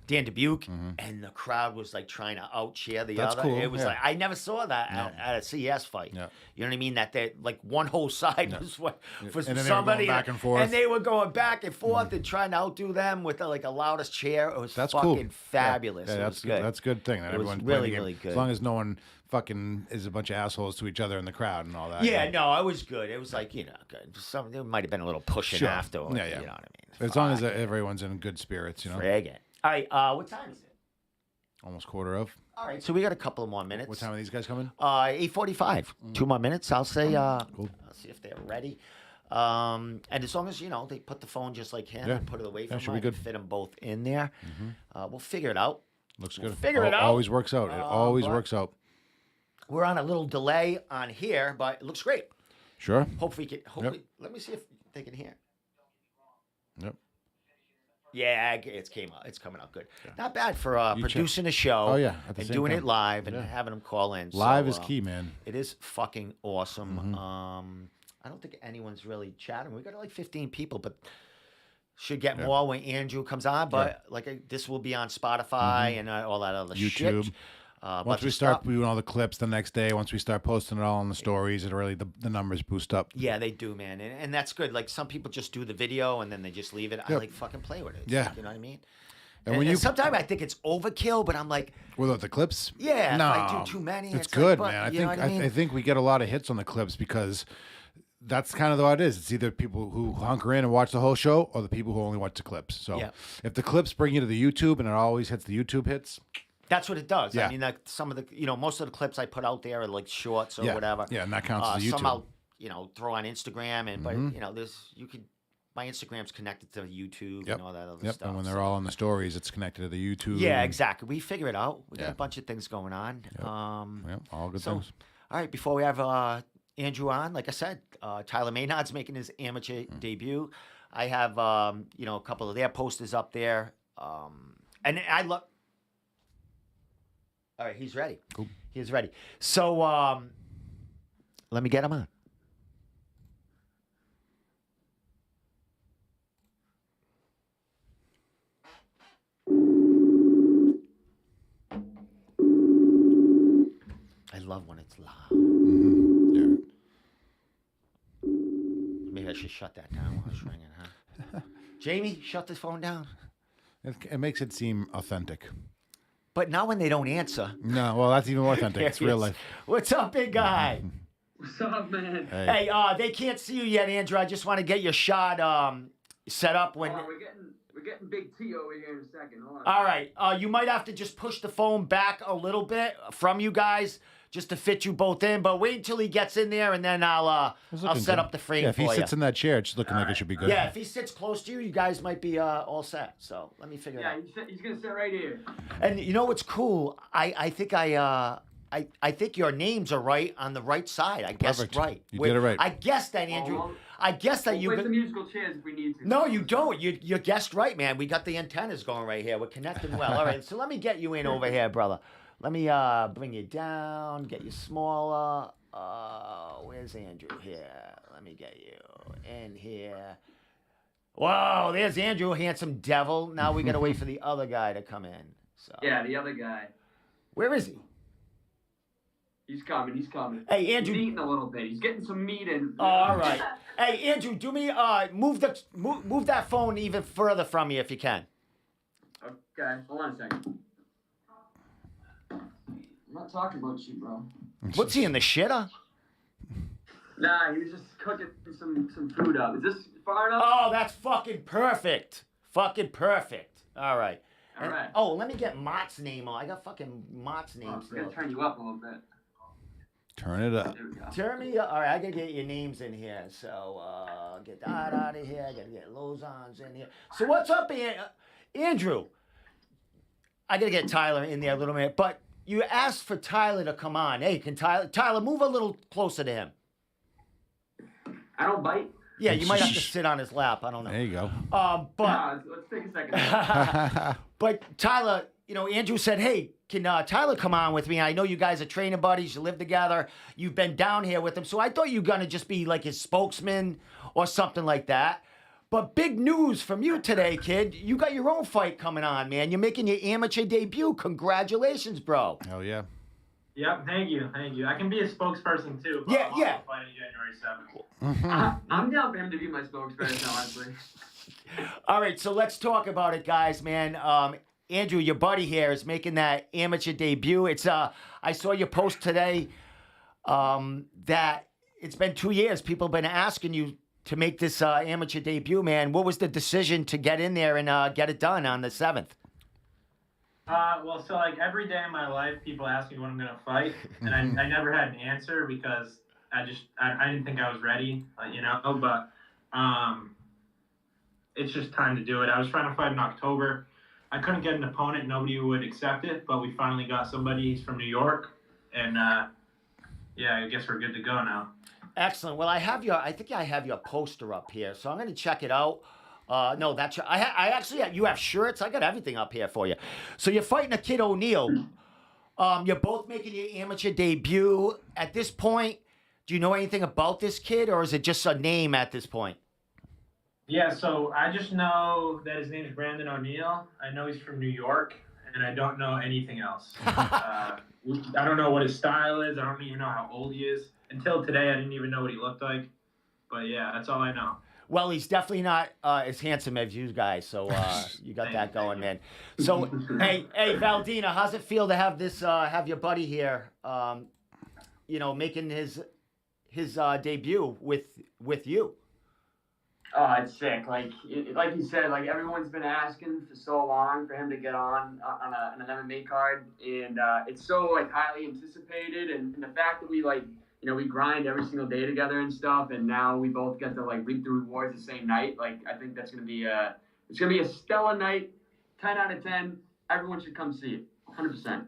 Dan Dubuque, and the crowd was like trying to out-cheer the That's other. cool, It was yeah. like I never saw that at a CS fight. Yeah. You know what I mean? That they like one whole side was for And then they were going somebody, back and forth. and they were going back and forth and trying to outdo them with like a loudest cheer. It was That's fucking cool. fabulous. Yeah, It that's was good. That's a good thing. That It was everyone's really, playing the game. really good. As long as no one fucking is a bunch of assholes to each other in the crowd and all that. Yeah, no, it was good. It was like, good. There might have been a little pushing Sure. afterwards. Yeah, yeah. You know what I mean? As long as everyone's in good spirits, you know. Friggin'. All right, what time is it? Almost quarter of. All right, so we got a couple of more minutes. What time are these guys coming? 8:45. 2 more minutes. I'll say. Cool. I'll see if they're ready. And as long as they put the phone just like him and put it away from should him, be I can good. fit them both in there. We'll figure it out. Looks We'll good. figure it out. Always works out. It always but- works out. We're on a little delay on here, but it looks great. Sure. Hopefully, let me see if they can hear. Yep. Yeah, it's coming out good. Not bad for You producing a show. Oh, yeah, at the and same doing time. it live and Yeah. having them call in. Live So, is key, man. It is fucking awesome. Mm-hmm. I don't think anyone's really chatting. We got like 15 people, but should get more when Andrew comes on. But this will be on Spotify and all that other YouTube. shit. Once we start doing all the clips the next day, once we start posting it all on the stories, it really the numbers boost up. Yeah, they do, man, and that's good. Like some people just do the video and then they just leave it. I like fucking play with it. Yeah. You know what I mean? And when you sometimes I think it's overkill, but I'm like, with the clips, yeah, no, if I do too many, it's like, good, but, man. you know what I mean? I think we get a lot of hits on the clips because that's kind of what it is. It's either people who hunker in and watch the whole show, or the people who only watch the clips. So if the clips bring you to the YouTube and it always hits the YouTube hits. That's what it does. Yeah. I mean, like some of the, most of the clips I put out there are like shorts or Yeah. whatever. Yeah, and that counts as YouTube. Some I'll, throw on Instagram, and but my Instagram's connected to YouTube and all that other stuff. And when they're all on the stories, it's connected to the YouTube. Yeah, exactly. We figure it out. We got a bunch of things going on. All good things. All right, before we have Andrew on, like I said, Tyler Menard's making his amateur debut. I have a couple of their posters up there, and I love. All right, he's ready. Cool. He's ready. So let me get him on. I love when it's loud. Yeah. Maybe I should shut that down while it's ringing, huh? Jamie, shut the phone down. It makes it seem authentic. But not when they don't answer. No, well, that's even more authentic. It's real life. What's up, big guy? What's up, man? Hey, they can't see you yet, Andrew. I just want to get your shot set up when. We're getting Big T over here in a second. Hold on. All right. You might have to just push the phone back a little bit from you guys just to fit you both in. But wait until he gets in there, and then I'll set up the frame if for he you. sits in that chair, it's looking like it should be good. Yeah, if he sits close to you, you guys might be all set. So let me figure it out. Yeah, he's gonna sit right here. And you know what's cool? I think I think your names are right on the right side. I guessed Perfect. right. You did it right. I guessed that, Andrew. I guessed that you. We'll play some musical chairs if we need to. No, you don't. You guessed right, man. We got the antennas going right here. We're connecting well. All right, so let me get you in over here, brother. Let me bring you down, get you smaller. Where's Andrew here? Let me get you in here. Whoa, there's Andrew, handsome devil. Now we gotta wait for the other guy to come in. So Yeah, the other guy. where is he? He's coming. Hey, Andrew. He's eating a little bit. He's getting some meat in. All right. Hey, Andrew, do me move that phone even further from you if you can. Okay, hold on a second. I'm not talking about you, bro. What's he in the shitter? Nah, he was just cooking some food up. Is this far enough? Oh, that's fucking perfect. Fucking perfect. All right. All right. Oh, let me get Mott's name on. I got fucking Mott's name I'm gonna still. turn you up a little bit. Turn it up. There we go. Turn me up. All right, I gotta get your names in here. So get that out of here. I gotta get Lozon's in here. So what's up, Andrew? I gotta get Tyler in there a little bit, but you asked for Tyler to come on. Hey, can Tyler move a little closer to him? I don't bite. Yeah, you might have to sit on his lap. I don't know. There you go. But Nah, let's take a second. but Tyler, Andrew said, hey, can Tyler come on with me? I know you guys are training buddies. You live together. You've been down here with him. So I thought you were going to just be like his spokesman or something like that. But big news from you today, kid. You got your own fight coming on, man. You're making your amateur debut. Congratulations, bro. Hell yeah. Yep, thank you. I can be a spokesperson too, but I'm also fighting January 7th. I'm down for him to be my spokesperson, honestly. All right, so let's talk about it, guys, man. Andrew, your buddy here is making that amateur debut. It's I saw your post today that it's been 2 years. People have been asking you to make this amateur debut, man. What was the decision to get in there and get it done on the 7th? Well, so like every day in my life, people ask me when I'm gonna fight, and I never had an answer because I didn't think I was ready, But it's just time to do it. I was trying to fight in October. I couldn't get an opponent; nobody would accept it. But we finally got somebody. He's from New York, and I guess we're good to go now. Excellent. Well, I think I have your poster up here, so I'm going to check it out. No, that's I actually you have shirts. I got everything up here for you. So you're fighting a kid O'Neal. You're both making your amateur debut. At this point, do you know anything about this kid, or is it just a name at this point? Yeah, so I just know that his name is Brandon O'Neal. I know he's from New York, and I don't know anything else. I don't know what his style is. I don't even know how old he is. Until today, I didn't even know what he looked like. But yeah, that's all I know. Well, he's definitely not as handsome as you guys, so you got that going, man. So, hey, Valdina, how's it feel to have this, have your buddy here, making his debut with you? Oh, it's sick. Like you said, like everyone's been asking for so long for him to get on an MMA card, and it's so like highly anticipated, and the fact that we we grind every single day together and stuff, and now we both get to like reap the rewards the same night. Like I think that's gonna be a stellar night. 10 out of 10. Everyone should come see it. 100%.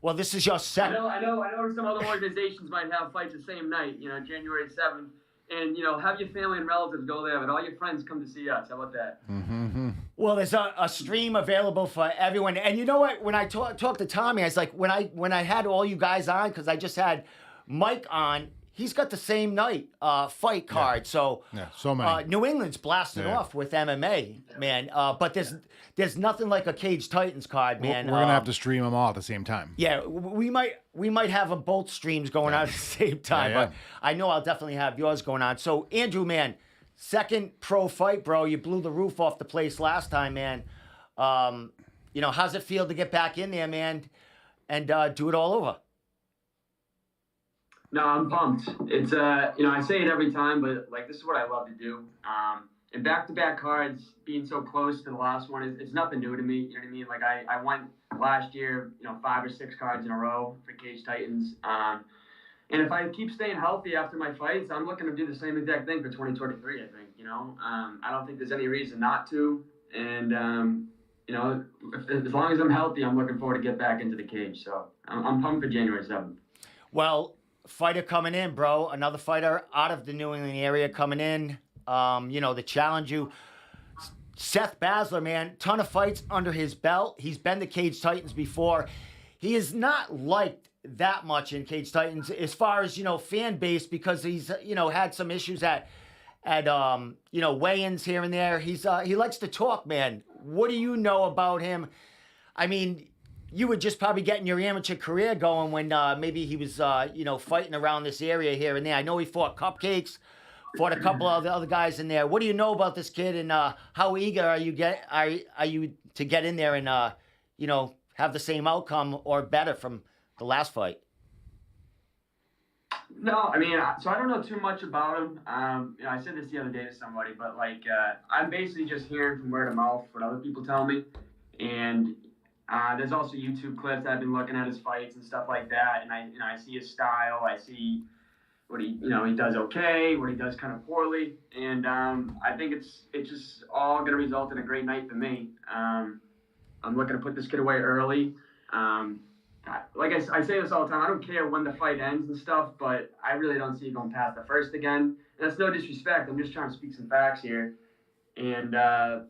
Well, this is your second. I know. Some other organizations might have fights the same night. January 7th. And, have your family and relatives go there, but all your friends come to see us. How about that? Mm-hmm. Well, there's a stream available for everyone. And you know what? When I talked to Tommy, I was like, when I had all you guys on, because I just had Mike on, he's got the same night fight card. Yeah. So many. New England's blasted off with MMA, man. But there's nothing like a Cage Titans card, man. We're gonna have to stream them all at the same time. Yeah, we might have them both streams going on at the same time. Yeah. But I know I'll definitely have yours going on. So Andrew, man, second pro fight, bro. You blew the roof off the place last time, man. How's it feel to get back in there, man, and do it all over? No, I'm pumped. It's I say it every time, but like this is what I love to do. And back-to-back cards, being so close to the last one, it's nothing new to me. You know what I mean? Like I went last year, 5 or 6 cards in a row for Cage Titans. And if I keep staying healthy after my fights, I'm looking to do the same exact thing for 2023. I think. I don't think there's any reason not to. And as long as I'm healthy, I'm looking forward to get back into the cage. So I'm pumped for January 7th. Well, fighter coming in, bro. Another fighter out of the New England area coming in. To challenge you. Seth Basler, man, ton of fights under his belt. He's been to Cage Titans before. He is not liked that much in Cage Titans as far as, fan base, because he's, had some issues at weigh-ins here and there. He likes to talk, man. What do you know about him? I mean, you were just probably getting your amateur career going when maybe he was, fighting around this area here and there. I know he fought Cupcakes, fought a couple of the other guys in there. What do you know about this kid, and how eager are you to get in there and have the same outcome or better from the last fight? No, I mean, so I don't know too much about him. I said this the other day to somebody, but I'm basically just hearing from word of mouth what other people tell me, and there's also YouTube clips I've been looking at his fights and stuff like that, and I see his style, I see what he does okay, what he does kind of poorly, and I think it's just all going to result in a great night for me. I'm looking to put this kid away early. Like I say this all the time, I don't care when the fight ends and stuff, but I really don't see it going past the first again. And that's no disrespect. I'm just trying to speak some facts here. And I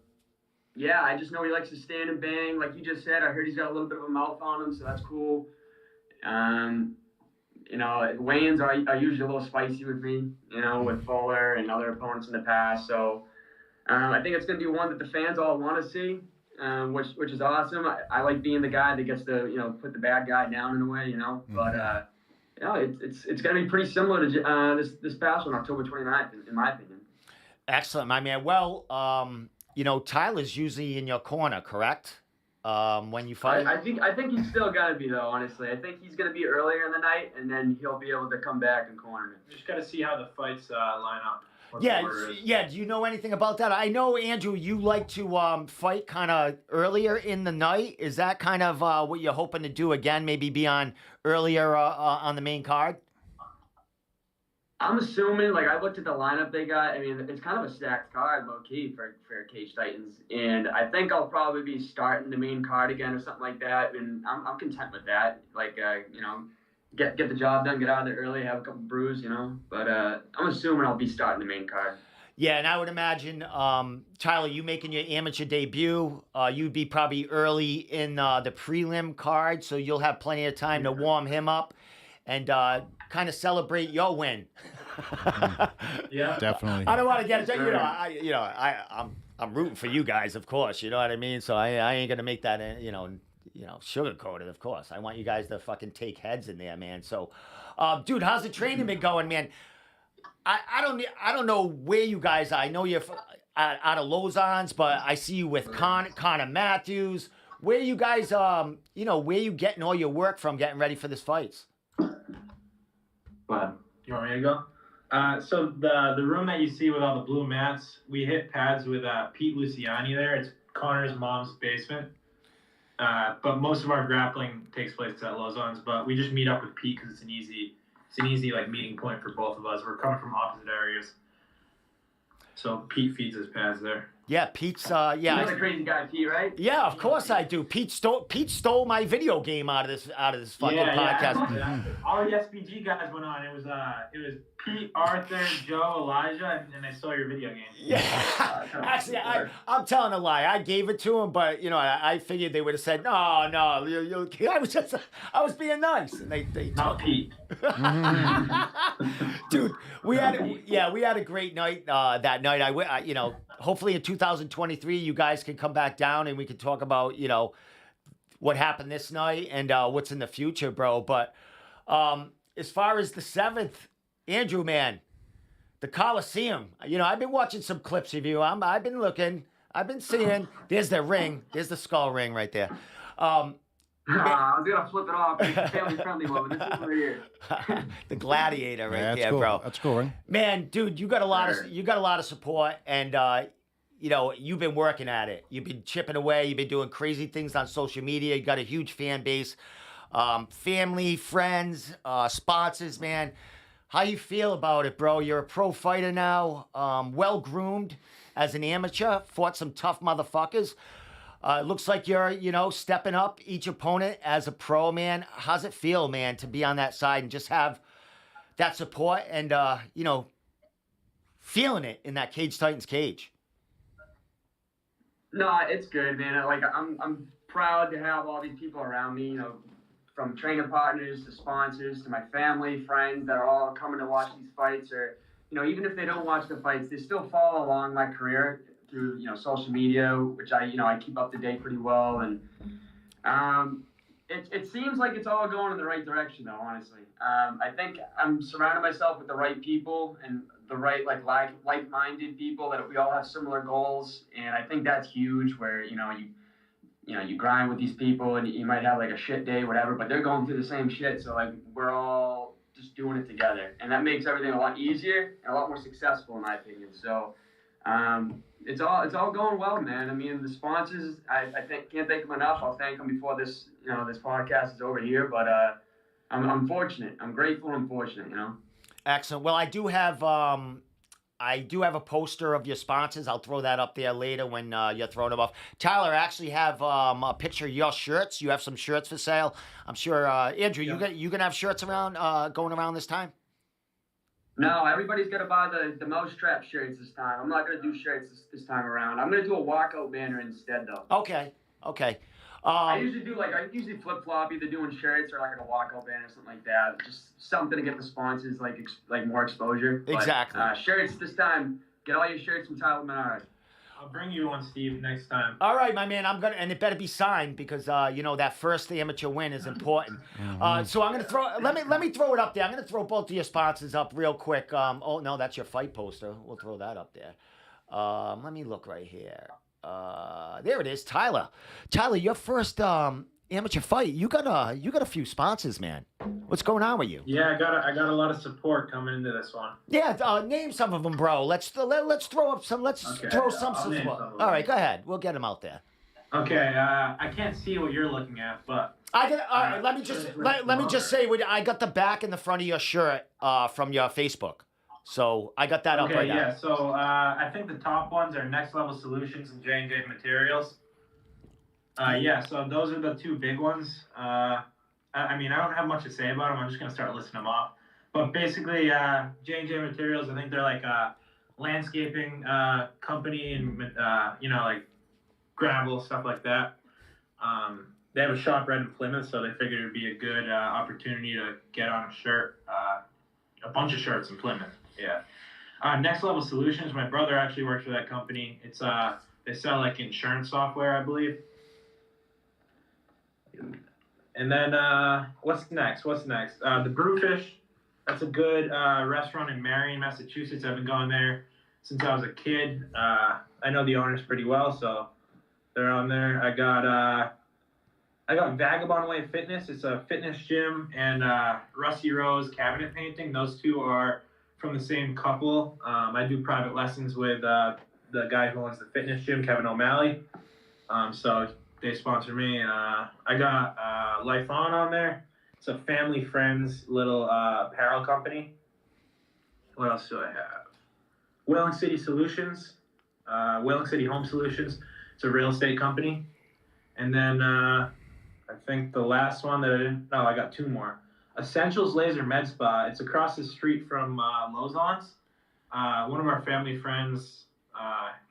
just know he likes to stand and bang, like you just said. I heard he's got a little bit of a mouth on him, so that's cool. Weigh-ins are usually a little spicy with me, with Fuller and other opponents in the past. So I think it's going to be one that the fans all want to see, which is awesome. I like being the guy that gets to put the bad guy down in a way, But it's going to be pretty similar to this past one, October 29th, in my opinion. Excellent, my man. Well, Tyler's usually in your corner, correct? When you fight. I think he's still got to be, though. Honestly, I think he's going to be earlier in the night, and then he'll be able to come back and corner me. Just got to see how the fights line up. Yeah. Do you know anything about that? I know, Andrew, you like to fight kind of earlier in the night. Is that kind of what you're hoping to do again? Maybe be on earlier on the main card? I'm assuming, like, I looked at the lineup they got. I mean, it's kind of a stacked card, low-key, for Cage Titans. And I think I'll probably be starting the main card again or something like that. And I'm content with that. Like, get the job done, get out of there early, have a couple brews, But I'm assuming I'll be starting the main card. Yeah, and I would imagine, Tyler, you making your amateur debut, you'd be probably early in the prelim card, so you'll have plenty of time to warm him up and kind of celebrate your win. Yeah, definitely. I don't want to get it. I'm rooting for you guys, of course. You know what I mean. So I ain't gonna make that, sugarcoated. Of course, I want you guys to fucking take heads in there, man. So, dude, how's the training been going, man? I don't know where you guys are. I know you're out of Lausanne's, but I see you with Connor Matthews. Where you guys, where you getting all your work from, getting ready for this fights? But you want me to go? So the room that you see with all the blue mats, we hit pads with Pete Luciani there. It's Connor's mom's basement. But most of our grappling takes place at Lausanne's. But we just meet up with Pete because it's an easy like meeting point for both of us. We're coming from opposite areas. So Pete feeds his pads there. Yeah, Pete's you know the crazy guy Pete, right? Yeah, of course I do. Pete stole my video game out of this fucking podcast. Yeah. All the SPG guys went on. It was Pete, Arthur, Joe, Elijah, and I stole your video game. Yeah. Actually, I'm telling a lie. I gave it to him, but I figured they would have said no. I was being nice, and they not Pete. Dude, we had a great night that night. Hopefully in 2023 you guys can come back down and we can talk about what happened this night and what's in the future, bro. But as far as the 7th, Andrew, man, the Coliseum. I've been watching some clips of you. I've been looking. I've been seeing. There's the ring. There's the skull ring right there. I was gonna flip it off. Family friendly one, but this is over here. The gladiator right there, cool. bro. That's cool, right? Man, dude, you got a lot of support, and you've been working at it. You've been chipping away. You've been doing crazy things on social media. You got a huge fan base, family, friends, sponsors, man. How you feel about it, bro? You're a pro fighter now, well groomed as an amateur. Fought some tough motherfuckers. Looks like you're, stepping up each opponent as a pro, man. How's it feel, man, to be on that side and just have that support and, feeling it in that Cage Titans cage? No, it's good, man. I'm proud to have all these people around me, from training partners to sponsors to my family, friends that are all coming to watch these fights, or, even if they don't watch the fights, they still follow along my career through social media, which I keep up to date pretty well, and it seems like it's all going in the right direction, though. Honestly, I think I'm surrounding myself with the right people and the right like-minded people that we all have similar goals, and I think that's huge. Where you grind with these people, and you might have like a shit day, whatever, but they're going through the same shit, so like we're all just doing it together, and that makes everything a lot easier and a lot more successful, in my opinion. So. It's all going well, man. I mean, the sponsors, I can't thank them enough. I'll thank them before this this podcast is over here. But I'm fortunate. I'm grateful and fortunate. Excellent. Well, I do have a poster of your sponsors. I'll throw that up there later when you're throwing them off. Tyler, I actually have a picture of your shirts. You have some shirts for sale. I'm sure, Andrew, you gonna have shirts around going around this time? No, everybody's got to buy the mousetrap shirts this time. I'm not going to do shirts this time around. I'm going to do a walkout banner instead, though. Okay. I usually flip-flop, either doing shirts or like a walkout banner or something like that. Just something to get the sponsors like more exposure. Exactly. But, shirts this time. Get all your shirts from Tyler Menard. I'll bring you one, Steve, next time. All right, my man. And it better be signed because that first amateur win is important. So I'm gonna throw. Let me throw it up there. I'm gonna throw both of your sponsors up real quick. Oh no, that's your fight poster. We'll throw that up there. Let me look right here. There it is, Tyler. Tyler, your first amateur fight. You got a few sponsors, man. What's going on with you? Yeah, I got a lot of support coming into this one. Yeah, name some of them, bro. Let's throw up some. Throw some. All right, go ahead. We'll get them out there. Okay, I can't see what you're looking at, but All right, let me just say, I got the back and the front of your shirt from your Facebook. So I got that up right now. So I think the top ones are Next Level Solutions and J&J Materials. So those are the two big ones. I don't have much to say about them. I'm just gonna start listing them off. But basically, J&J Materials, I think they're like a landscaping company and like gravel, stuff like that. They have a shop right in Plymouth, so they figured it'd be a good opportunity to get on a shirt, a bunch of shirts in Plymouth. Yeah. Next Level Solutions, my brother actually works for that company. It's they sell like insurance software, I believe. And then what's next? The Brewfish. That's a good restaurant in Marion, Massachusetts. I've been going there since I was a kid. I know the owners pretty well, so they're on there. I got Vagabond Way Fitness. It's a fitness gym, and Rusty Rose cabinet painting. Those two are from the same couple. I do private lessons with the guy who owns the fitness gym, Kevin O'Malley. So they sponsor me. I got Life On there. It's a family friends little apparel company. What else do I have? Whaling City Solutions. Whaling City Home Solutions. It's a real estate company. And then I think the last one that I didn't... No, I got two more. Essentials Laser Med Spa. It's across the street from Lozon's. One of our family friends,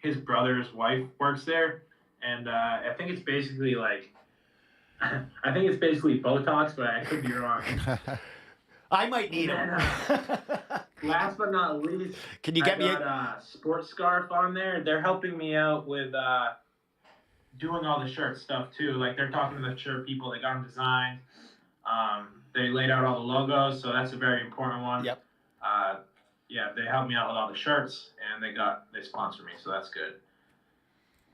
his brother's wife works there. And I think it's basically Botox, but I could be wrong. I might need them. Last but not least, can you get me a sports scarf on there? They're helping me out with doing all the shirt stuff too. Like they're talking to the shirt people, they got them designed. They laid out all the logos, so that's a very important one. Yep. They helped me out with all the shirts, and they sponsor me, so that's good.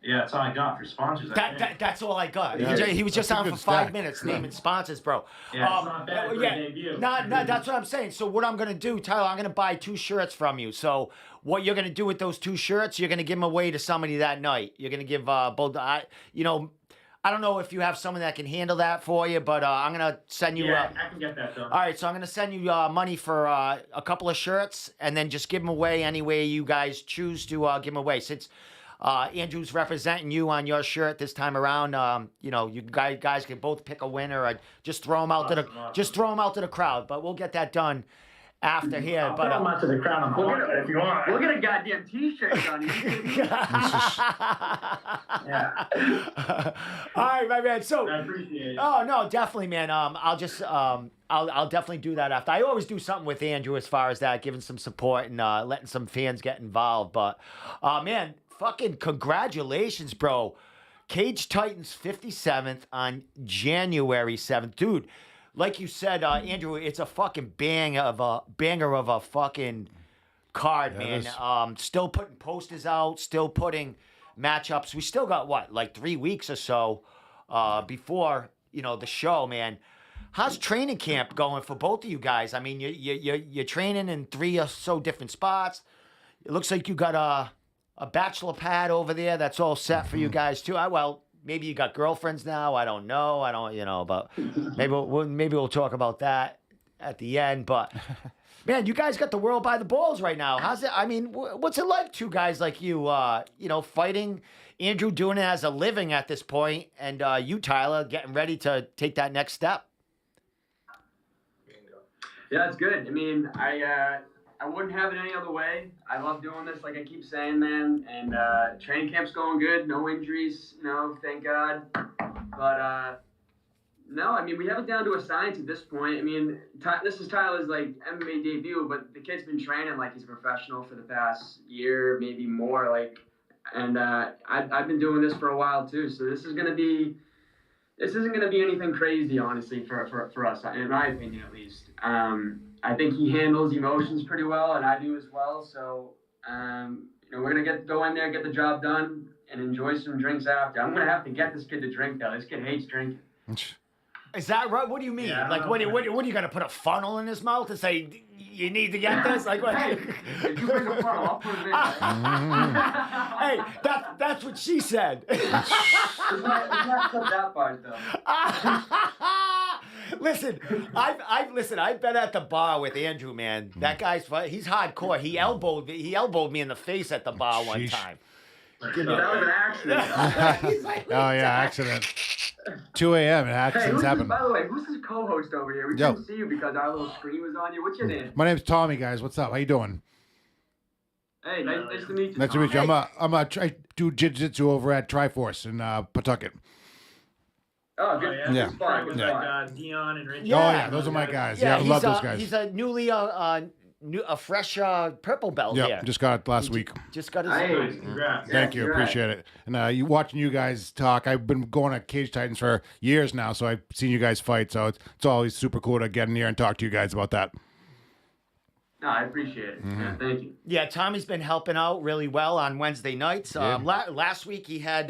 Yeah, that's all I got for sponsors. That's all I got. Yeah. He was just on for 5 minutes naming sponsors, bro. Yeah, it's not bad for a debut. That's what I'm saying. So what I'm gonna do, Tyler, I'm gonna buy 2 shirts from you. So what you're gonna do with those 2 shirts? You're gonna give them away to somebody that night. You're gonna give both. I don't know if you have someone that can handle that for you, but I'm gonna send you. Yeah, I can get that done. All right, so I'm gonna send you money for a couple of shirts, and then just give them away any way you guys choose to give them away. Since Andrew's representing you on your shirt this time around, you guys can both pick a winner, or just throw them out to the crowd. But we'll get that done after here. I'll throw them out to the crowd on if you want. We'll get a goddamn T-shirt done. Yeah. All right, my man. So I appreciate it. Oh no, definitely, man. I'll definitely do that after. I always do something with Andrew as far as that, giving some support and letting some fans get involved. But man, fucking congratulations, bro. Cage Titans 57th on January 7th, dude. Like you said, Andrew, it's a fucking banger of a fucking card, man. Still putting posters out, still putting matchups. We still got like 3 weeks or so before the show, man. How's training camp going for both of you guys? I mean, you're training in 3 or so different spots. It looks like you got a bachelor pad over there that's all set for you guys too. Maybe you got girlfriends now. I don't know. But maybe we'll talk about that at the end. But man, you guys got the world by the balls right now. How's it? I mean, what's it like, 2 guys like you, fighting? Andrew doing it as a living at this point, and you, Tyler, getting ready to take that next step. Yeah, it's good. I mean, I wouldn't have it any other way. I love doing this, like I keep saying, man. And training camp's going good. No injuries, thank God. But no, I mean, we have it down to a science at this point. I mean, this is Tyler's MMA debut, but the kid's been training like he's a professional for the past year, maybe more. and I've been doing this for a while too. So this isn't gonna be anything crazy, honestly, for us, in my opinion at least. I think he handles emotions pretty well, and I do as well. So we're gonna go in there, get the job done, and enjoy some drinks after. I'm gonna have to get this kid to drink though. This kid hates drinking. Is that right? What do you mean? Yeah, like, what are you gonna put a funnel in his mouth and say you need to get this? Like, what? Hey, if you bring a funnel, I'll put it in. Hey, that's what she said. Let's not cut that part though. Listen, I've been at the bar with Andrew, man. That guy's he's hardcore. He elbowed me in the face at the bar one time. That was an accident. He's like, Oh yeah, accident. 2 a.m. Accidents happen. By the way, who's this co-host over here? We couldn't see you because our little screen was on you. What's your name? My name's Tommy, guys. What's up? How you doing? Hey, nice to meet you. Nice to meet you. I do jiu-jitsu over at Triforce in Pawtucket. Oh, good. Yeah. Good spot, good spot. Like Dion and Richie. Yeah. Oh yeah, those are my guys. Yeah, I love those guys. He's a newly a fresh purple belt here. Yeah, just got it last week. Just got his. Nice, congrats. Thank you, you're appreciate it. And watching you guys talk, I've been going to Cage Titans for years now, so I've seen you guys fight. So it's always super cool to get in here and talk to you guys about that. No, I appreciate it. Yeah, thank you. Yeah, Tommy's been helping out really well on Wednesday nights. Last week he had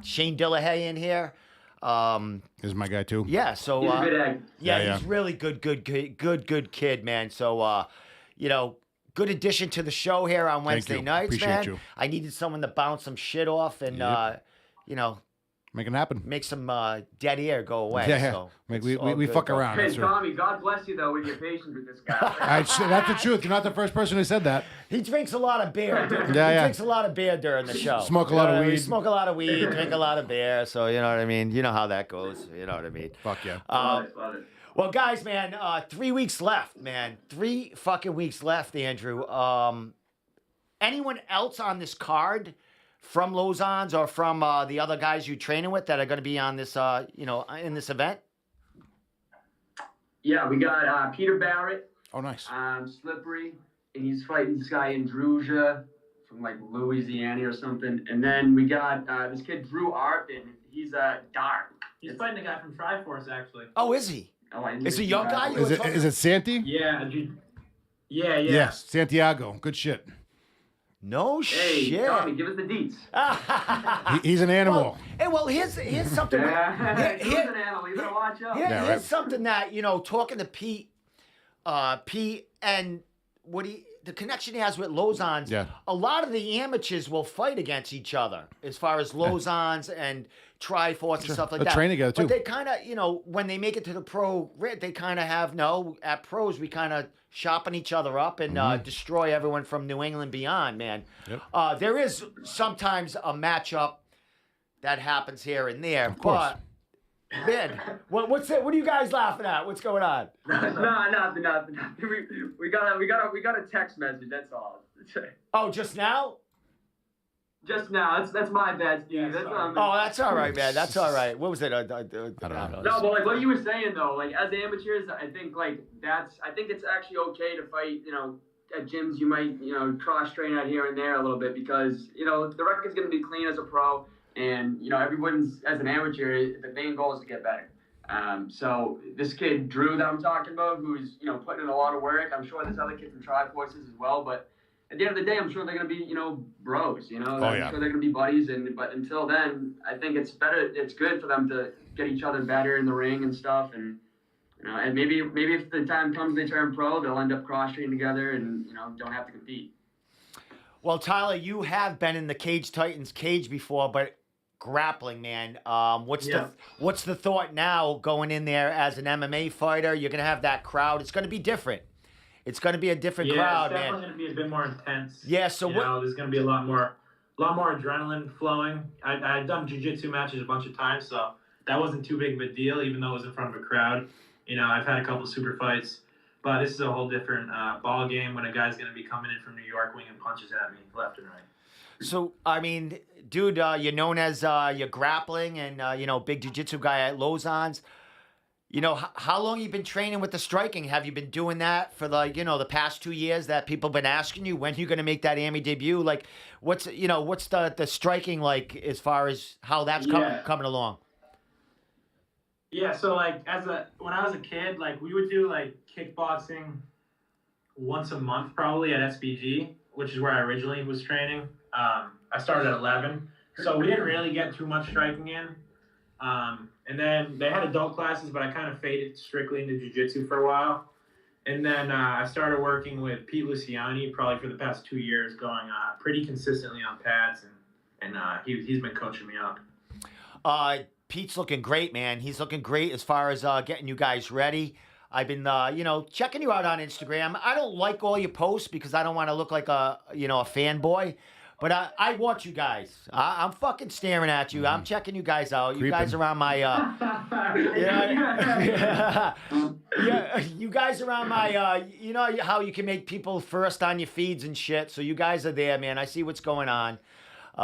Shane Dillahay in here. This is my guy too. Yeah, so He's a good egg. yeah, he's really good kid, man. So good addition to the show here on Wednesday nights, Appreciate man. you. I needed someone to bounce some shit off and Make it happen. make some dead air go away. Yeah. So We it's all we good. fuck around. Hey, That's true. Tommy, God bless you, though, with your patience with this guy. That's the truth. You're not the first person who said that. He drinks a lot of beer. Dude. He Yeah. drinks a lot of beer during the show. Smoke a You lot know of what I mean? weed. Smoke a lot of weed, drink a lot of beer. So you know what I mean. You know how that goes. You know what I mean. Fuck yeah. Love it. Well, guys, man, 3 weeks left, man. 3 fucking weeks left, Andrew. Anyone else on this card from Lausanne's or from the other guys you're training with that are going to be on this, in this event? Yeah, we got Peter Barrett, Oh, nice. Slippery, and he's fighting this guy in Druja from like Louisiana or something. And then we got this kid Drew Arpin. He's a dart. He's fighting a guy from Triforce, actually. Oh, is he? Oh, I Is he a young guy? Is it Santi? Yeah. Yeah. Yes, Santiago. Good shit. No Hey, shit. Tommy, give us the deets. He's an animal. Here's something. He's an animal. You better watch out. Yeah, Here's right. something that, talking to Pete and the connection he has with Lausanne's, Yeah. a lot of the amateurs will fight against each other as far as Lausanne's and Triforce and stuff like They'll that. train together, too. But they kind of, when they make it to the pro, they kind of have, at pros, we kind of sharpen each other up and destroy everyone from New England beyond, man. Yep. There is sometimes a matchup that happens here and there, Of course. but man, what's it? What are you guys laughing at? What's going on? No, nothing. We got a text message. That's all. Oh, just now? Just now. That's my bad, Steve. That's what I'm. Oh, that's all right, man. That's all right. What was it? I don't know. No, but like what you were saying though, like as amateurs, I think it's actually okay to fight, at gyms you might, cross train out here and there a little bit because, the record's gonna be clean as a pro and, everyone's as an amateur, the main goal is to get better. So this kid Drew that I'm talking about, who's, putting in a lot of work, I'm sure there's other kids from Triforces as well, but at the end of the day, I'm sure they're going to be, bros, I'm sure they're going to be buddies. But until then, I think it's good for them to get each other better in the ring and stuff. And, and maybe if the time comes they turn pro, they'll end up cross-training together and, don't have to compete. Well, Tyler, you have been in the Cage Titans cage before, but grappling, man. What's the thought now going in there as an MMA fighter? You're going to have that crowd. It's going to be different. It's going to be a different crowd, it's man. definitely going to be a bit more intense. Yeah, so there's going to be a lot more adrenaline flowing. I've done jiu-jitsu matches a bunch of times, so that wasn't too big of a deal, even though it was in front of a crowd. I've had a couple super fights, but this is a whole different ball game when a guy's going to be coming in from New York winging punches at me left and right. So, I mean, dude, you're known as you're grappling and, big jiu-jitsu guy at Lausanne's. how long you been training with the striking? Have you been doing that for the past 2 years that people been asking you when you're going to make that Army debut? Like, what's the striking like as far as how that's coming along? Yeah, so like when I was a kid, like we would do like kickboxing once a month probably at SBG, which is where I originally was training. I started at 11, so we didn't really get too much striking in. And then they had adult classes, but I kind of faded strictly into jiu-jitsu for a while. And then I started working with Pete Luciani probably for the past 2 years, going pretty consistently on pads, and he's been coaching me up. Pete's looking great, man. He's looking great as far as getting you guys ready. I've been, checking you out on Instagram. I don't like all your posts because I don't want to look like a fanboy. But I watch you guys. I'm fucking staring at you. I'm checking you guys out. You guys are on my, you guys are on my, you know how you can make people first on your feeds and shit. So you guys are there, man. I see what's going on. But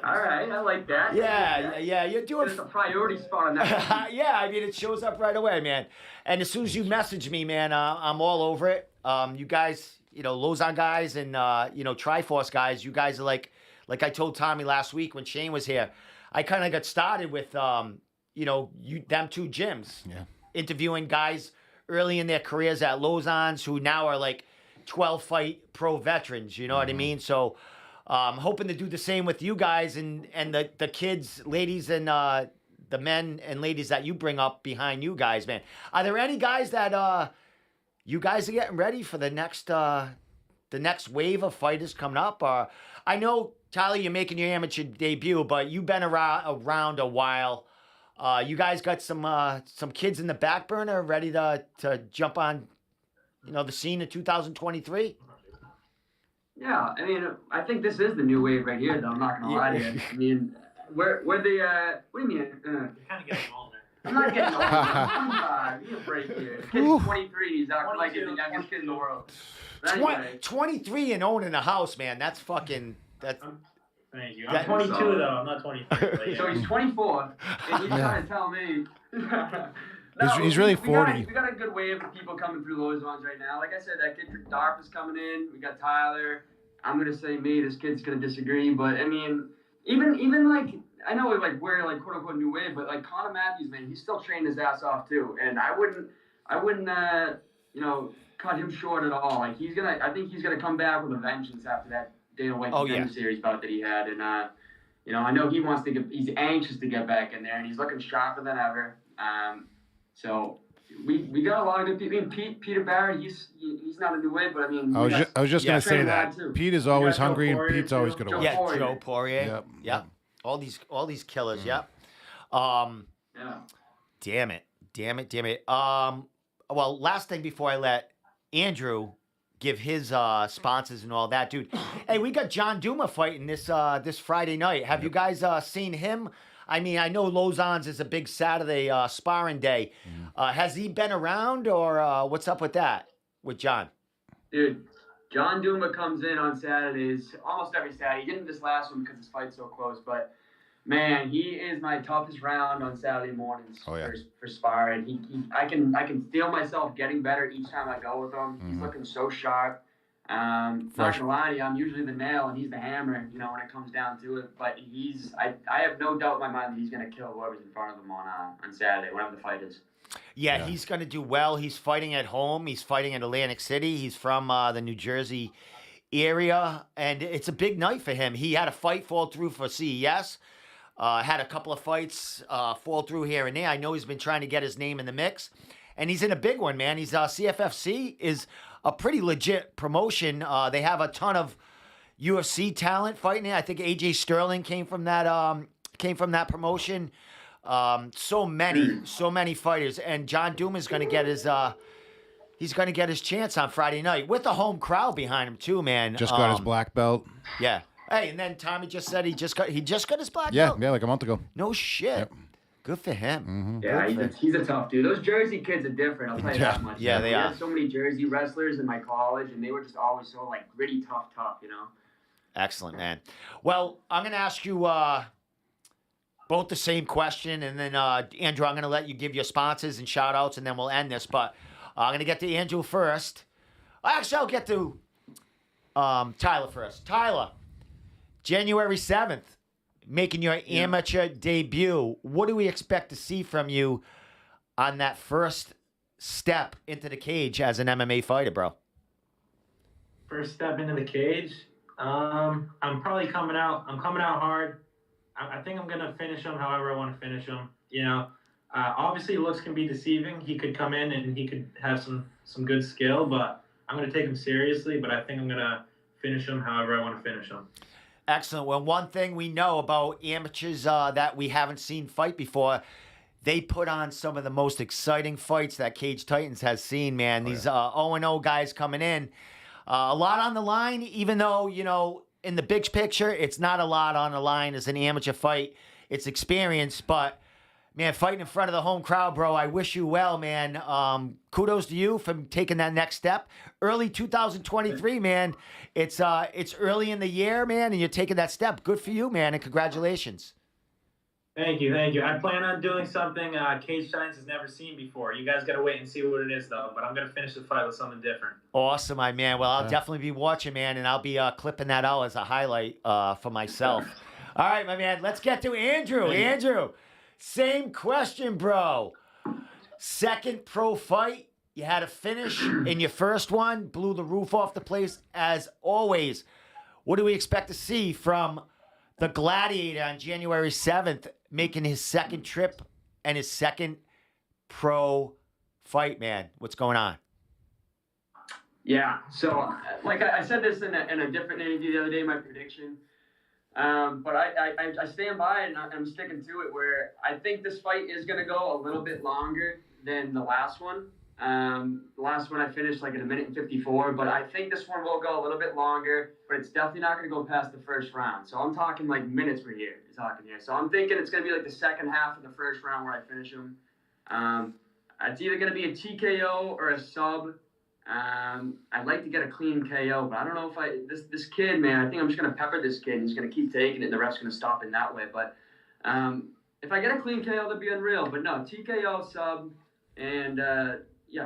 all right, I like that. Yeah, you're doing. There's a priority spot on that. Yeah, I mean it shows up right away, man. And as soon as you message me, man, I'm all over it. You guys. Lozon guys and, Triforce guys, you guys are like I told Tommy last week when Shane was here, I kind of got started with, them two gyms. Yeah. Interviewing guys early in their careers at Lozon's who now are like 12-fight pro veterans, you know what I mean? So I'm hoping to do the same with you guys and the kids, ladies, and the men and ladies that you bring up behind you guys, man. Are there any guys that... you guys are getting ready for the next wave of fighters coming up? I know, Tyler, you're making your amateur debut, but you've been around a while. You guys got some kids in the back burner ready to jump on, the scene in 2023? Yeah, I mean, I think this is the new wave right here, though. I'm not gonna lie to you. I mean, we're the what do you mean? You're kind of getting older. I'm not getting old. I'm give me a break here. This kid's 23. He's acting like he's the youngest kid in the world. But anyway. 23 and owning a house, man. That's fucking... Thank you. I'm 22, though. I'm not 23. But yeah. So he's 24, and he's trying to tell me... He's really 40. We got a good wave of people coming through those ones right now. Like I said, that kid Darp is coming in. We got Tyler. I'm going to say me. This kid's going to disagree. But, I mean, even like... I know we're like quote unquote new wave, but like Connor Matthews, man, he's still trained his ass off too. And I wouldn't cut him short at all. Like I think he's gonna come back with a vengeance after that Dana White series bout that he had. And I know he's anxious to get back in there, and he's looking sharper than ever. So we got a lot of good people. I mean, Peter Barrett, he's not a new wave, but I mean, I was just gonna say that Pete is always hungry, and Pete's always gonna win. Yeah, Joe Poirier. Yep. All these killers, yep. Damn it. Well, last thing before I let Andrew give his sponsors and all that, dude. Hey, we got John Duma fighting this Friday night. Have you guys seen him? I mean, I know Lozon's is a big Saturday sparring day. Has he been around, or what's up with that with John? Dude, John Duma comes in on Saturdays, almost every Saturday. He didn't this last one because his fight's so close, but man, he is my toughest round on Saturday mornings for sparring. I can feel myself getting better each time I go with him. He's looking so sharp. Not gonna lie to you, I'm usually the nail and he's the hammer, when it comes down to it. But I have no doubt in my mind that he's gonna kill whoever's in front of him on Saturday, whatever the fight is. Yeah, he's going to do well. He's fighting at home. He's fighting in Atlantic City. He's from the New Jersey area, and it's a big night for him. He had a fight fall through for CES, had a couple of fights fall through here and there. I know he's been trying to get his name in the mix, and he's in a big one, man. He's CFFC is a pretty legit promotion. They have a ton of UFC talent fighting there. I think AJ Sterling came from that promotion. So many fighters, and John Duma is going to get his chance on Friday night with a home crowd behind him too, man. Just got his black belt. Yeah. Hey, and then Tommy just said he just got his black belt. Yeah, like a month ago. No shit. Yep. Good for him. Yeah, he's a tough dude. Those Jersey kids are different. I'll tell you that much. Yeah, they are. I had so many Jersey wrestlers in my college, and they were just always so gritty, tough. Excellent, man. Well, I'm going to ask you. both the same question, and then Andrew, I'm going to let you give your sponsors and shout outs, and then we'll end this. But I'm going to get to Andrew first. Actually, I'll get to Tyler first. Tyler, January 7th, making your amateur debut. What do we expect to see from you on that first step into the cage as an MMA fighter, bro? First step into the cage. I'm probably coming out. I'm coming out hard. I think I'm gonna finish him however I want to finish him. You know, obviously looks can be deceiving. He could come in and he could have some good skill, but I'm gonna take him seriously. But I think I'm gonna finish him however I want to finish him. Excellent. Well, one thing we know about amateurs that we haven't seen fight before, they put on some of the most exciting fights that Cage Titans has seen, man. These 0-0 guys coming in. A lot on the line, even though, you know, in the big picture, it's not a lot on the line as an amateur fight. It's experience, but, man, fighting in front of the home crowd, bro, I wish you well, man. Kudos to you for taking that next step. Early 2023, man. It's early in the year, man, and you're taking that step. Good for you, man, and congratulations. Thank you, thank you. I plan on doing something Cage Titans has never seen before. You guys got to wait and see what it is, though. But I'm going to finish the fight with something different. Awesome, my man. Well, I'll definitely be watching, man, and I'll be clipping that out as a highlight for myself. All right, my man. Let's get to Andrew. Andrew, same question, bro. Second pro fight. You had a finish in your first one. Blew the roof off the place as always. What do we expect to see from the Gladiator on January 7th, making his second trip and his second pro fight, man? What's going on? Yeah, so like I said this in a different interview the other day, my prediction. But I stand by it, and I'm sticking to it, where I think this fight is going to go a little bit longer than the last one. The last one I finished like in 1:54, but I think this one will go a little bit longer, but it's definitely not going to go past the first round. So I'm talking like minutes we're talking here. So I'm thinking it's going to be like the second half of the first round where I finish him. It's either going to be a TKO or a sub. I'd like to get a clean KO, but I don't know if this kid, man, I think I'm just going to pepper this kid, and he's going to keep taking it, and the ref's going to stop in that way. But if I get a clean KO, that'd be unreal. But no, TKO, sub, and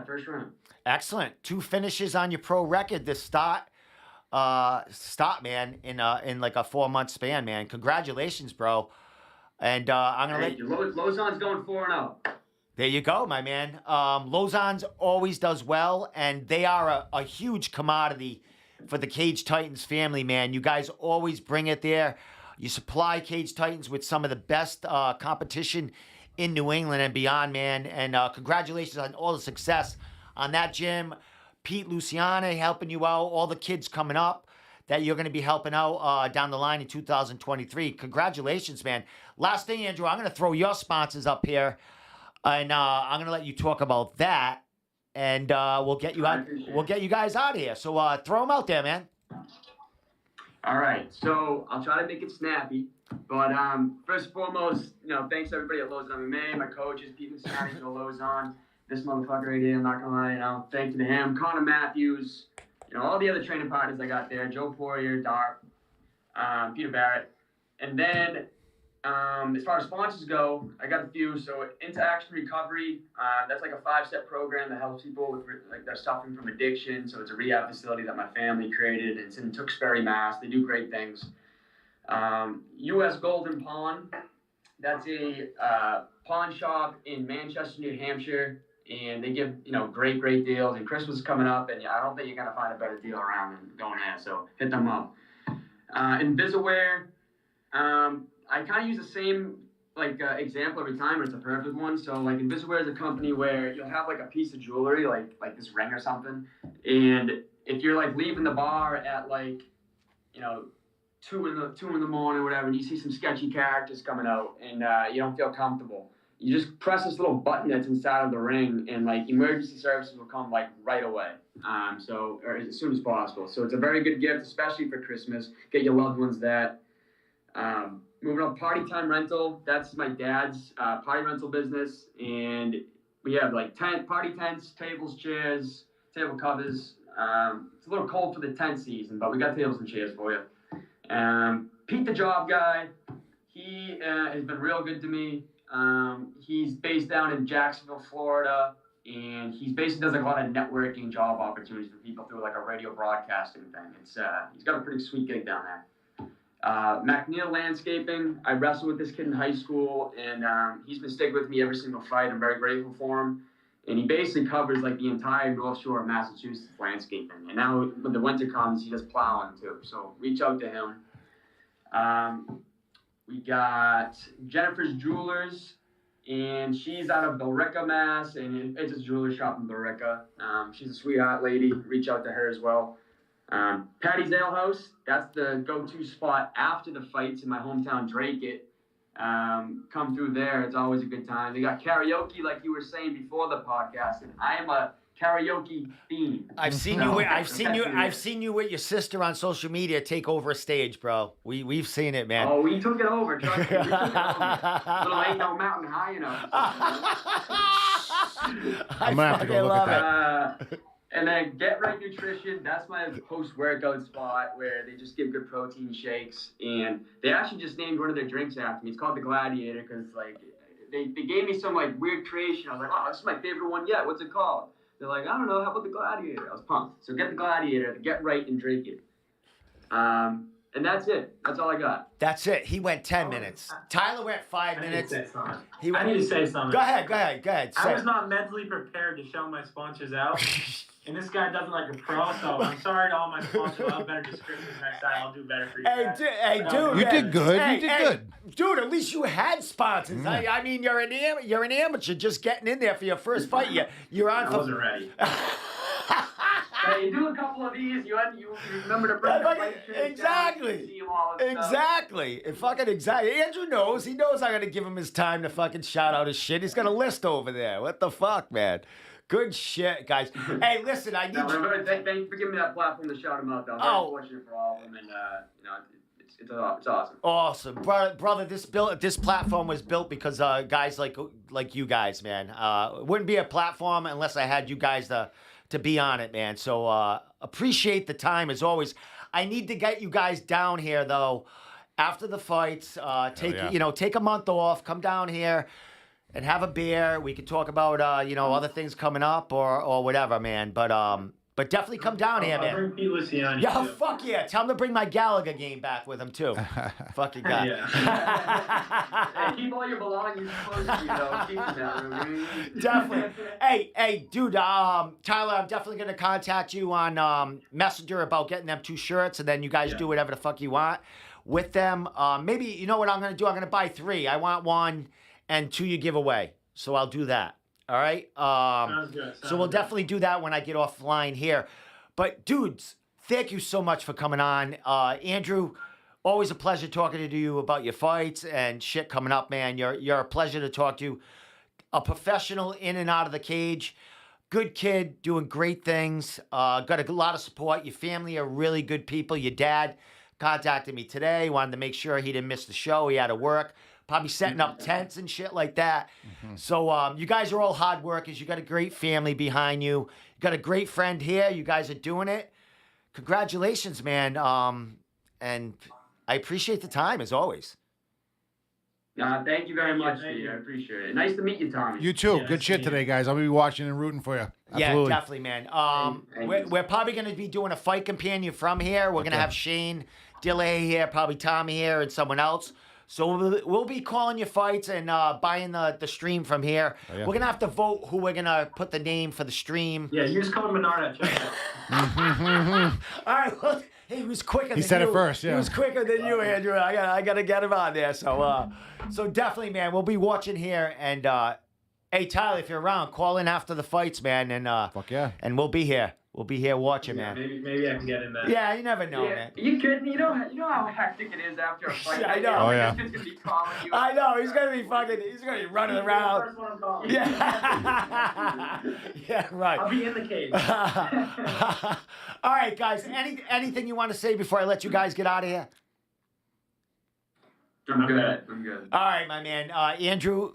first round. Excellent. 2 finishes on your pro record this start, man, in like a 4-month span, man. Congratulations, bro. And I'm gonna let you. Lozon's going 4-0. There you go, my man. Lozon's always does well, and they are a huge commodity for the Cage Titans family, man. You guys always bring it there. You supply Cage Titans with some of the best competition in New England and beyond, man. And congratulations on all the success on that gym. Pete Luciana helping you out, all the kids coming up that you're going to be helping out down the line in 2023. Congratulations, man. Last thing, Andrew, I'm going to throw your sponsors up here, and I'm going to let you talk about that, and we'll get you out. We'll get you guys out of here. So throw them out there, man. All right, so I'll try to make it snappy. But first and foremost, thanks to everybody at Lozon MMA, my coaches, Pete Luciani, Joe Lozon, this motherfucker right here, I'm not gonna lie, thank you to him, Connor Matthews, all the other training partners I got there, Joe Poirier, Dart, Peter Barrett. And then as far as sponsors go, I got a few. So Into Action Recovery, that's like a 5-step program that helps people with they're suffering from addiction. So it's a rehab facility that my family created. It's in Tewksbury, Mass. They do great things. U.S. Golden Pawn, that's a pawn shop in Manchester, New Hampshire, and they give great deals. And Christmas is coming up, and I don't think you're gonna find a better deal around than going there. So hit them up. Invisaware, I kind of use the same example every time, but it's a perfect one. So Invisaware is a company where you'll have a piece of jewelry, like this ring or something, and if you're leaving the bar at 2 in the morning or whatever, and you see some sketchy characters coming out, and you don't feel comfortable, you just press this little button that's inside of the ring, and emergency services will come right away. Or as soon as possible. So it's a very good gift, especially for Christmas. Get your loved ones that. Moving on, Party Time Rental. That's my dad's party rental business, and we have party tents, tables, chairs, table covers. It's a little cold for the tent season, but we got tables and chairs for you. Pete the Job Guy, he he has been real good to me. He's based down in Jacksonville, Florida, and he basically does like a lot of networking job opportunities for people through like a radio broadcasting thing. It's he's got a pretty sweet gig down there. McNeil Landscaping, I wrestled with this kid in high school, and he's been sticking with me every single fight. I'm very grateful for him. And he basically covers like the entire North Shore of Massachusetts landscaping. And now when the winter comes, he does plowing too. So reach out to him. We got Jennifer's Jewelers, and she's out of Billerica, Mass. And it's a jeweler shop in Billerica. She's a sweetheart lady. Reach out to her as well. Patty's Ale House, that's the go-to spot after the fights in my hometown, Drake. Come through there. It's always a good time. They got karaoke, like you were saying before the podcast, and I am a karaoke fiend. I've seen you with your sister on social media take over a stage, bro. We've seen it, man. Oh, we took it over. Trust me, we took it over. Little ain't no mountain high enough. I'm gonna have to go look at that. And then Get Right Nutrition, that's my post-workout spot where they just give good protein shakes. And they actually just named one of their drinks after me. It's called the Gladiator because, like, they gave me some, like, weird creation. I was like, oh, this is my favorite one yet. What's it called? They're like, I don't know. How about the Gladiator? I was pumped. So get the Gladiator, Get Right, and drink it. And that's it. That's all I got. That's it. He went 10 minutes. Tyler went 5 minutes. I need to say something. Go ahead. I was not mentally prepared to show my sponsors out. And this guy doesn't like a pro, so I'm sorry to all my sponsors. I'll have better descriptions next time. I'll do better for you guys. Dude. You did good. You did good. Dude, at least you had sponsors. I mean, you're an amateur just getting in there for your first fight. You're on I wasn't ready. Hey, you do a couple of these, you remember to bring the fight shit Exactly. down, see 'em all and stuff. Exactly. Andrew knows. He knows I'm going to give him his time to fucking shout out his shit. He's got a list over there. What the fuck, man? Good shit, guys. Hey, listen, I need you. Thank you for giving me that platform to shout them out, though. I'm very fortunate for all of them, and it's awesome. Awesome, brother. This platform was built because guys like you guys, man. It wouldn't be a platform unless I had you guys to be on it, man. So appreciate the time as always. I need to get you guys down here though after the fights. Take a month off. Come down here and have a beer. We could talk about other things coming up or whatever, man. But definitely come down here, man. I'll bring Pete Luciani. Yeah, too. fuck yeah. Tell him to bring my Gallagher game back with him too. Fucking guy. Yeah. Hey, keep all your belongings close to you, though. Keep them that room. Definitely. Hey, dude, Tyler, I'm definitely going to contact you on Messenger about getting them 2 shirts, and then you guys do whatever the fuck you want with them. Maybe, you know what I'm going to do? I'm going to buy 3. I want 1 and 2 you give away. So I'll do that. All right? Sounds good. So we'll definitely do that when I get offline here. But, dudes, thank you so much for coming on. Andrew, always a pleasure talking to you about your fights and shit coming up, man. You're a pleasure to talk to. A professional in and out of the cage. Good kid, doing great things. Got a lot of support. Your family are really good people. Your dad contacted me today. Wanted to make sure he didn't miss the show. He had to work. Probably setting up tents and shit like that. Mm-hmm. So you guys are all hard workers. You got a great family behind you. You got a great friend here. You guys are doing it. Congratulations, man. And I appreciate the time as always. Thank you very much, Steve. I appreciate it. Nice to meet you, Tommy. You too. Yeah, good shit today, guys. I'm going to be watching and rooting for you. Absolutely. Yeah, definitely, man. We're probably going to be doing a fight companion from here. We're going to have Shane DeLay here, probably Tommy here, and someone else. So we'll be calling your fights and buying the stream from here. Oh, yeah. We're going to have to vote who we're going to put the name for the stream. Yeah, use code Menard at checkout. All right, well, he was quicker than you. He said it first, yeah. He was quicker than you, Andrew. I got to get him on there. So definitely, man, we'll be watching here. And, hey, Tyler, if you're around, call in after the fights, man. And fuck yeah. And we'll be here. We'll be here watching, man. Maybe I can get in there. Yeah, you never know, man. You kidding? You know how hectic it is after a fight. I know. Oh yeah. He's gonna be calling you. I know. He's gonna be running around. First one I'm calling. Yeah. Yeah, right. I'll be in the cage. All right, guys. Anything you want to say before I let you guys get out of here? I'm good. All right, my man. Andrew,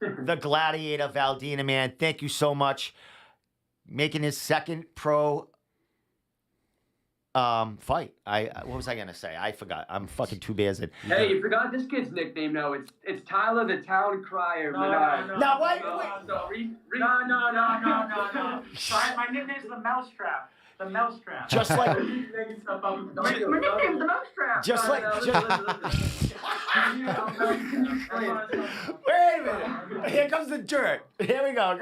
the Gladiator, Valdina, man. Thank you so much. Making his second pro fight. What was I gonna say? I forgot. I'm fucking too busy. Hey, you forgot this kid's nickname, though. It's Tyler the Town Crier. Menard. No, wait. No. Sorry, my nickname's the Mousetrap. The Mousetrap. Just like, Making stuff up. My nickname's the Mousetrap. just like, wait a minute. Here comes the dirt. Here we go.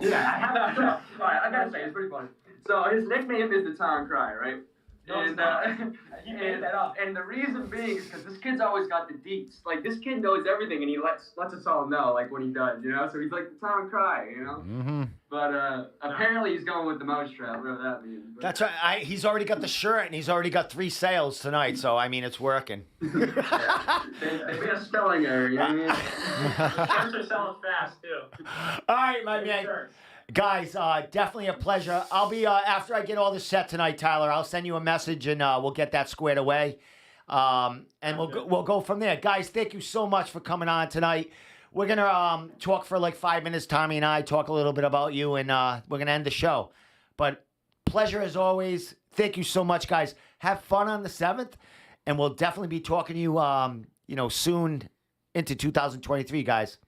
Yeah, I have that. All right, I gotta say, it's pretty funny. So his nickname is the Town Crier, right? He made that up. And the reason being is because this kid's always got the deets. Like, this kid knows everything, and he lets us all know, like, what he does, you know? So he's like the Town Crier, you know? Mm-hmm. But apparently he's going with the Mousetrap, whatever that means. But, That's right. He's already got the shirt, and he's already got 3 sales tonight. So I mean, it's working. They be a spelling error, you know what I mean? Shirts are selling fast, too. All right, my man. Shirts. Guys, definitely a pleasure. I'll be after I get all this set tonight, Tyler. I'll send you a message and we'll get that squared away, and we'll go from there. Guys, thank you so much for coming on tonight. We're gonna talk for like 5 minutes. Tommy and I talk a little bit about you, and we're gonna end the show. But pleasure as always. Thank you so much, guys. Have fun on the 7th, and we'll definitely be talking to you, soon into 2023, guys.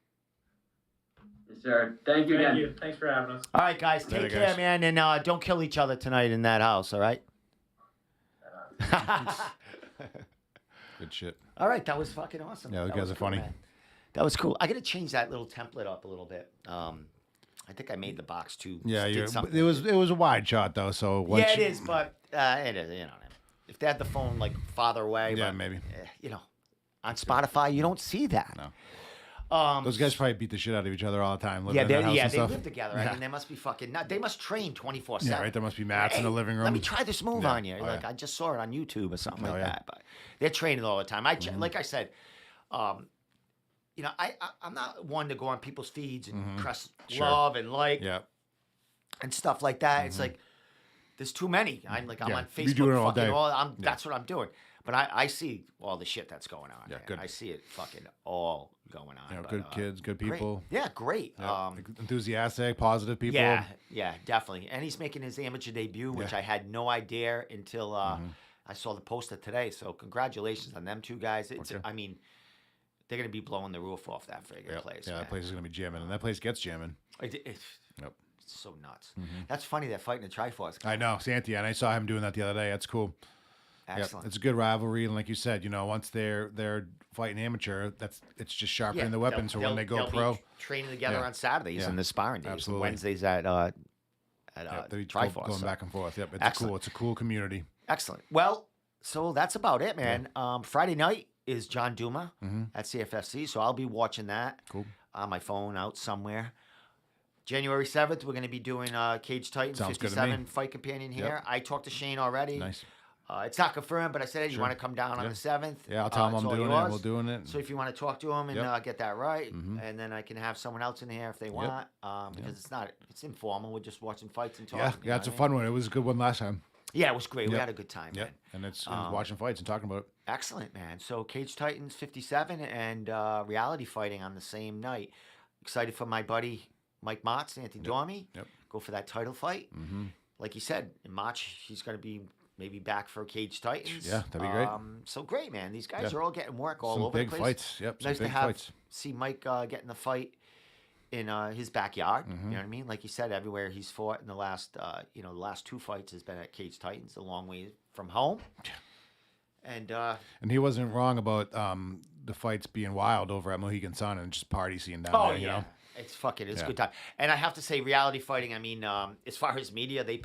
Yes, sir. Thank you again. Thank you. Thanks for having us. All right, guys. Take Later, care, guys. man, and don't kill each other tonight in that house. All right. Good shit. All right, that was fucking awesome. Yeah, those That guys was are cool, funny. man. That was cool. I got to change that little template up a little bit. I think I made the box too. Yeah, did it something. was a wide shot though. So once Yeah, it is, but it is. If they had the phone like farther away, Yeah, but, maybe. on Spotify you don't see that. No. Um, Those guys probably beat the shit out of each other all the time. Living yeah, in that house they and stuff. live together. I Yeah. mean, they must be fucking. They must train 24/7. Yeah, right. There must be mats in the living room. Let me try this move Yeah. on you. Oh, Like yeah. I just saw it on YouTube or something Oh, like yeah. that. But they're training all the time. Like I said, I'm not one to go on people's feeds and press Sure. love and like Yeah. and stuff like that. It's like there's too many. I'm Yeah. on You Facebook. do it all fucking day. That's what I'm doing. But I see all the shit that's going on. Yeah, man. good. I see it fucking all going on. But, Good kids, good great. people. Yeah, great. Yeah. Enthusiastic, positive people. Yeah, definitely. And he's making his amateur debut, which Yeah. I had no idea until I saw the poster today. So congratulations on them two guys. Okay. I mean, they're gonna be blowing the roof off that friggin' Yep. place. Yeah, man. that place is gonna be jamming, and that place gets jamming. It's Yep. so nuts. That's funny. They're fighting the Triforce. I know, Santi, and I saw him doing that the other day. That's cool. Yep. Excellent. It's a good rivalry, and like you said, once they're fighting amateur, it's just sharpening the weapons for when they go they'll pro. be training together Yeah. on Saturdays Yeah. and the sparring days. Absolutely. Wednesdays at They'll be Triforce. going so. back and forth. Yep, it's Excellent. cool. It's a cool community. Excellent. Well, so that's about it, man. Friday night is John Duma at CFFC, so I'll be watching that Cool. on my phone out somewhere. January 7th, we're going to be doing Cage Titans Sounds good to 57 me. fight companion here. Yep. I talked to Shane already. Nice. It's not confirmed, but I said, hey, you Sure. want to come down on Yeah. the 7th? Yeah, I'll tell him it's I'm all doing yours. it. We're doing it. So if you want to talk to him and Yep. get that right, Mhm. and then I can have someone else in here if they want, because it's informal. We're just watching fights and talking. yeah, you know it's a what I mean? fun one. It was a good one last time. Yeah, it was great. We Yep. had a good time, Yeah, man. and it's watching fights and talking about it. Excellent, man. So Cage Titans 57 and reality fighting on the same night. Excited for my buddy Mike Motts, Antidormi. Yep. Go for that title fight. Mm-hmm. Like you said, in March, he's going to be maybe back for Cage Titans. Yeah, that'd be great. So great, man. These guys Yeah. are all getting work all Some over big the place. fights. Yep, some Nice big to have fights. see Mike getting the fight in his backyard. Mm-hmm. You know what I mean? Like you said, everywhere he's fought in the last, the last 2 fights has been at Cage Titans, a long way from home. And And he wasn't wrong about the fights being wild over at Mohegan Sun and just party scene down oh there. yeah, You know, it's fucking, it's a Yeah. good time. And I have to say, reality fighting. I mean, as far as media, they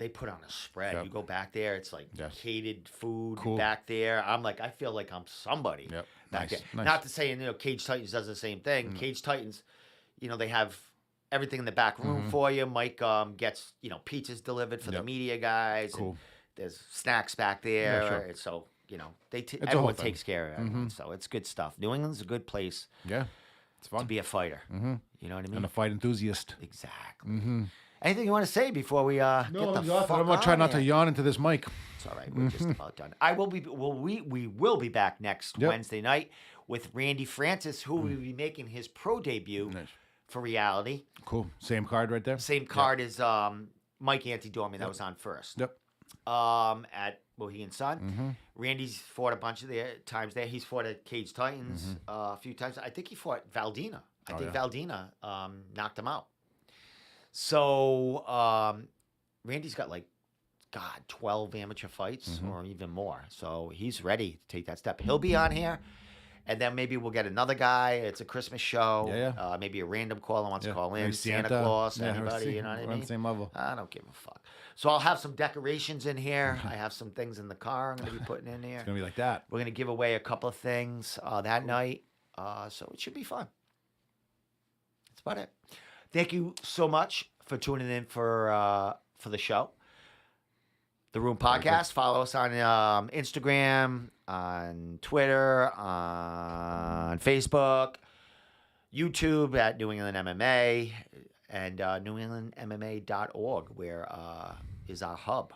put on a spread. Yep. You go back there, it's like Yeah. catered food Cool. back there. I'm like, I feel like I'm somebody. Yep. Back Nice, there. nice. Not to say, Cage Titans does the same thing. Cage Titans, they have everything in the back room for you. Mike gets pizzas delivered for the Yep. media guys. Cool. And there's snacks back there. Yeah, sure. And so a whole everyone thing. takes care of everyone. So it's good stuff. New England's a good place yeah, it's fun. to be a fighter. You know what I mean? And a fight enthusiast. Exactly. Anything you want to say before we get the fuck I'm gonna try on not to here? yawn into this mic. It's all right. We're just about done. We will be back next Yep. Wednesday night with Randy Francis, who will be making his pro debut Nice. for reality. Cool. Same card right there. Same card as Mike Antidormi that was on first. Yep. At Mohegan Sun. Randy's fought a bunch of the times there. He's fought at Cage Titans a few times. I think he fought Valdina. I think Valdina knocked him out. So Randy's got 12 amateur fights or even more. So he's ready to take that step. He'll be on here. And then maybe we'll get another guy. It's a Christmas show. Yeah. Maybe a random caller wants to call in. Maybe Santa Claus, anybody, you know what I We're mean? on the same level. I don't give a fuck. So I'll have some decorations in here. I have some things in the car I'm going to be putting in here. It's going to be like that. We're going to give away a couple of things that night. So it should be fun. That's about it. Thank you so much for tuning in for the show. The Room Podcast. Follow us on Instagram, on Twitter, on Facebook, YouTube at New England MMA, and NewEnglandMMA.org, where is our hub.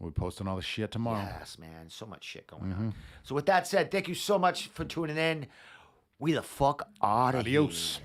We're posting all the shit tomorrow. Yes, man. So much shit going on. So with that said, thank you so much for tuning in. We the fuck out of here. Adios.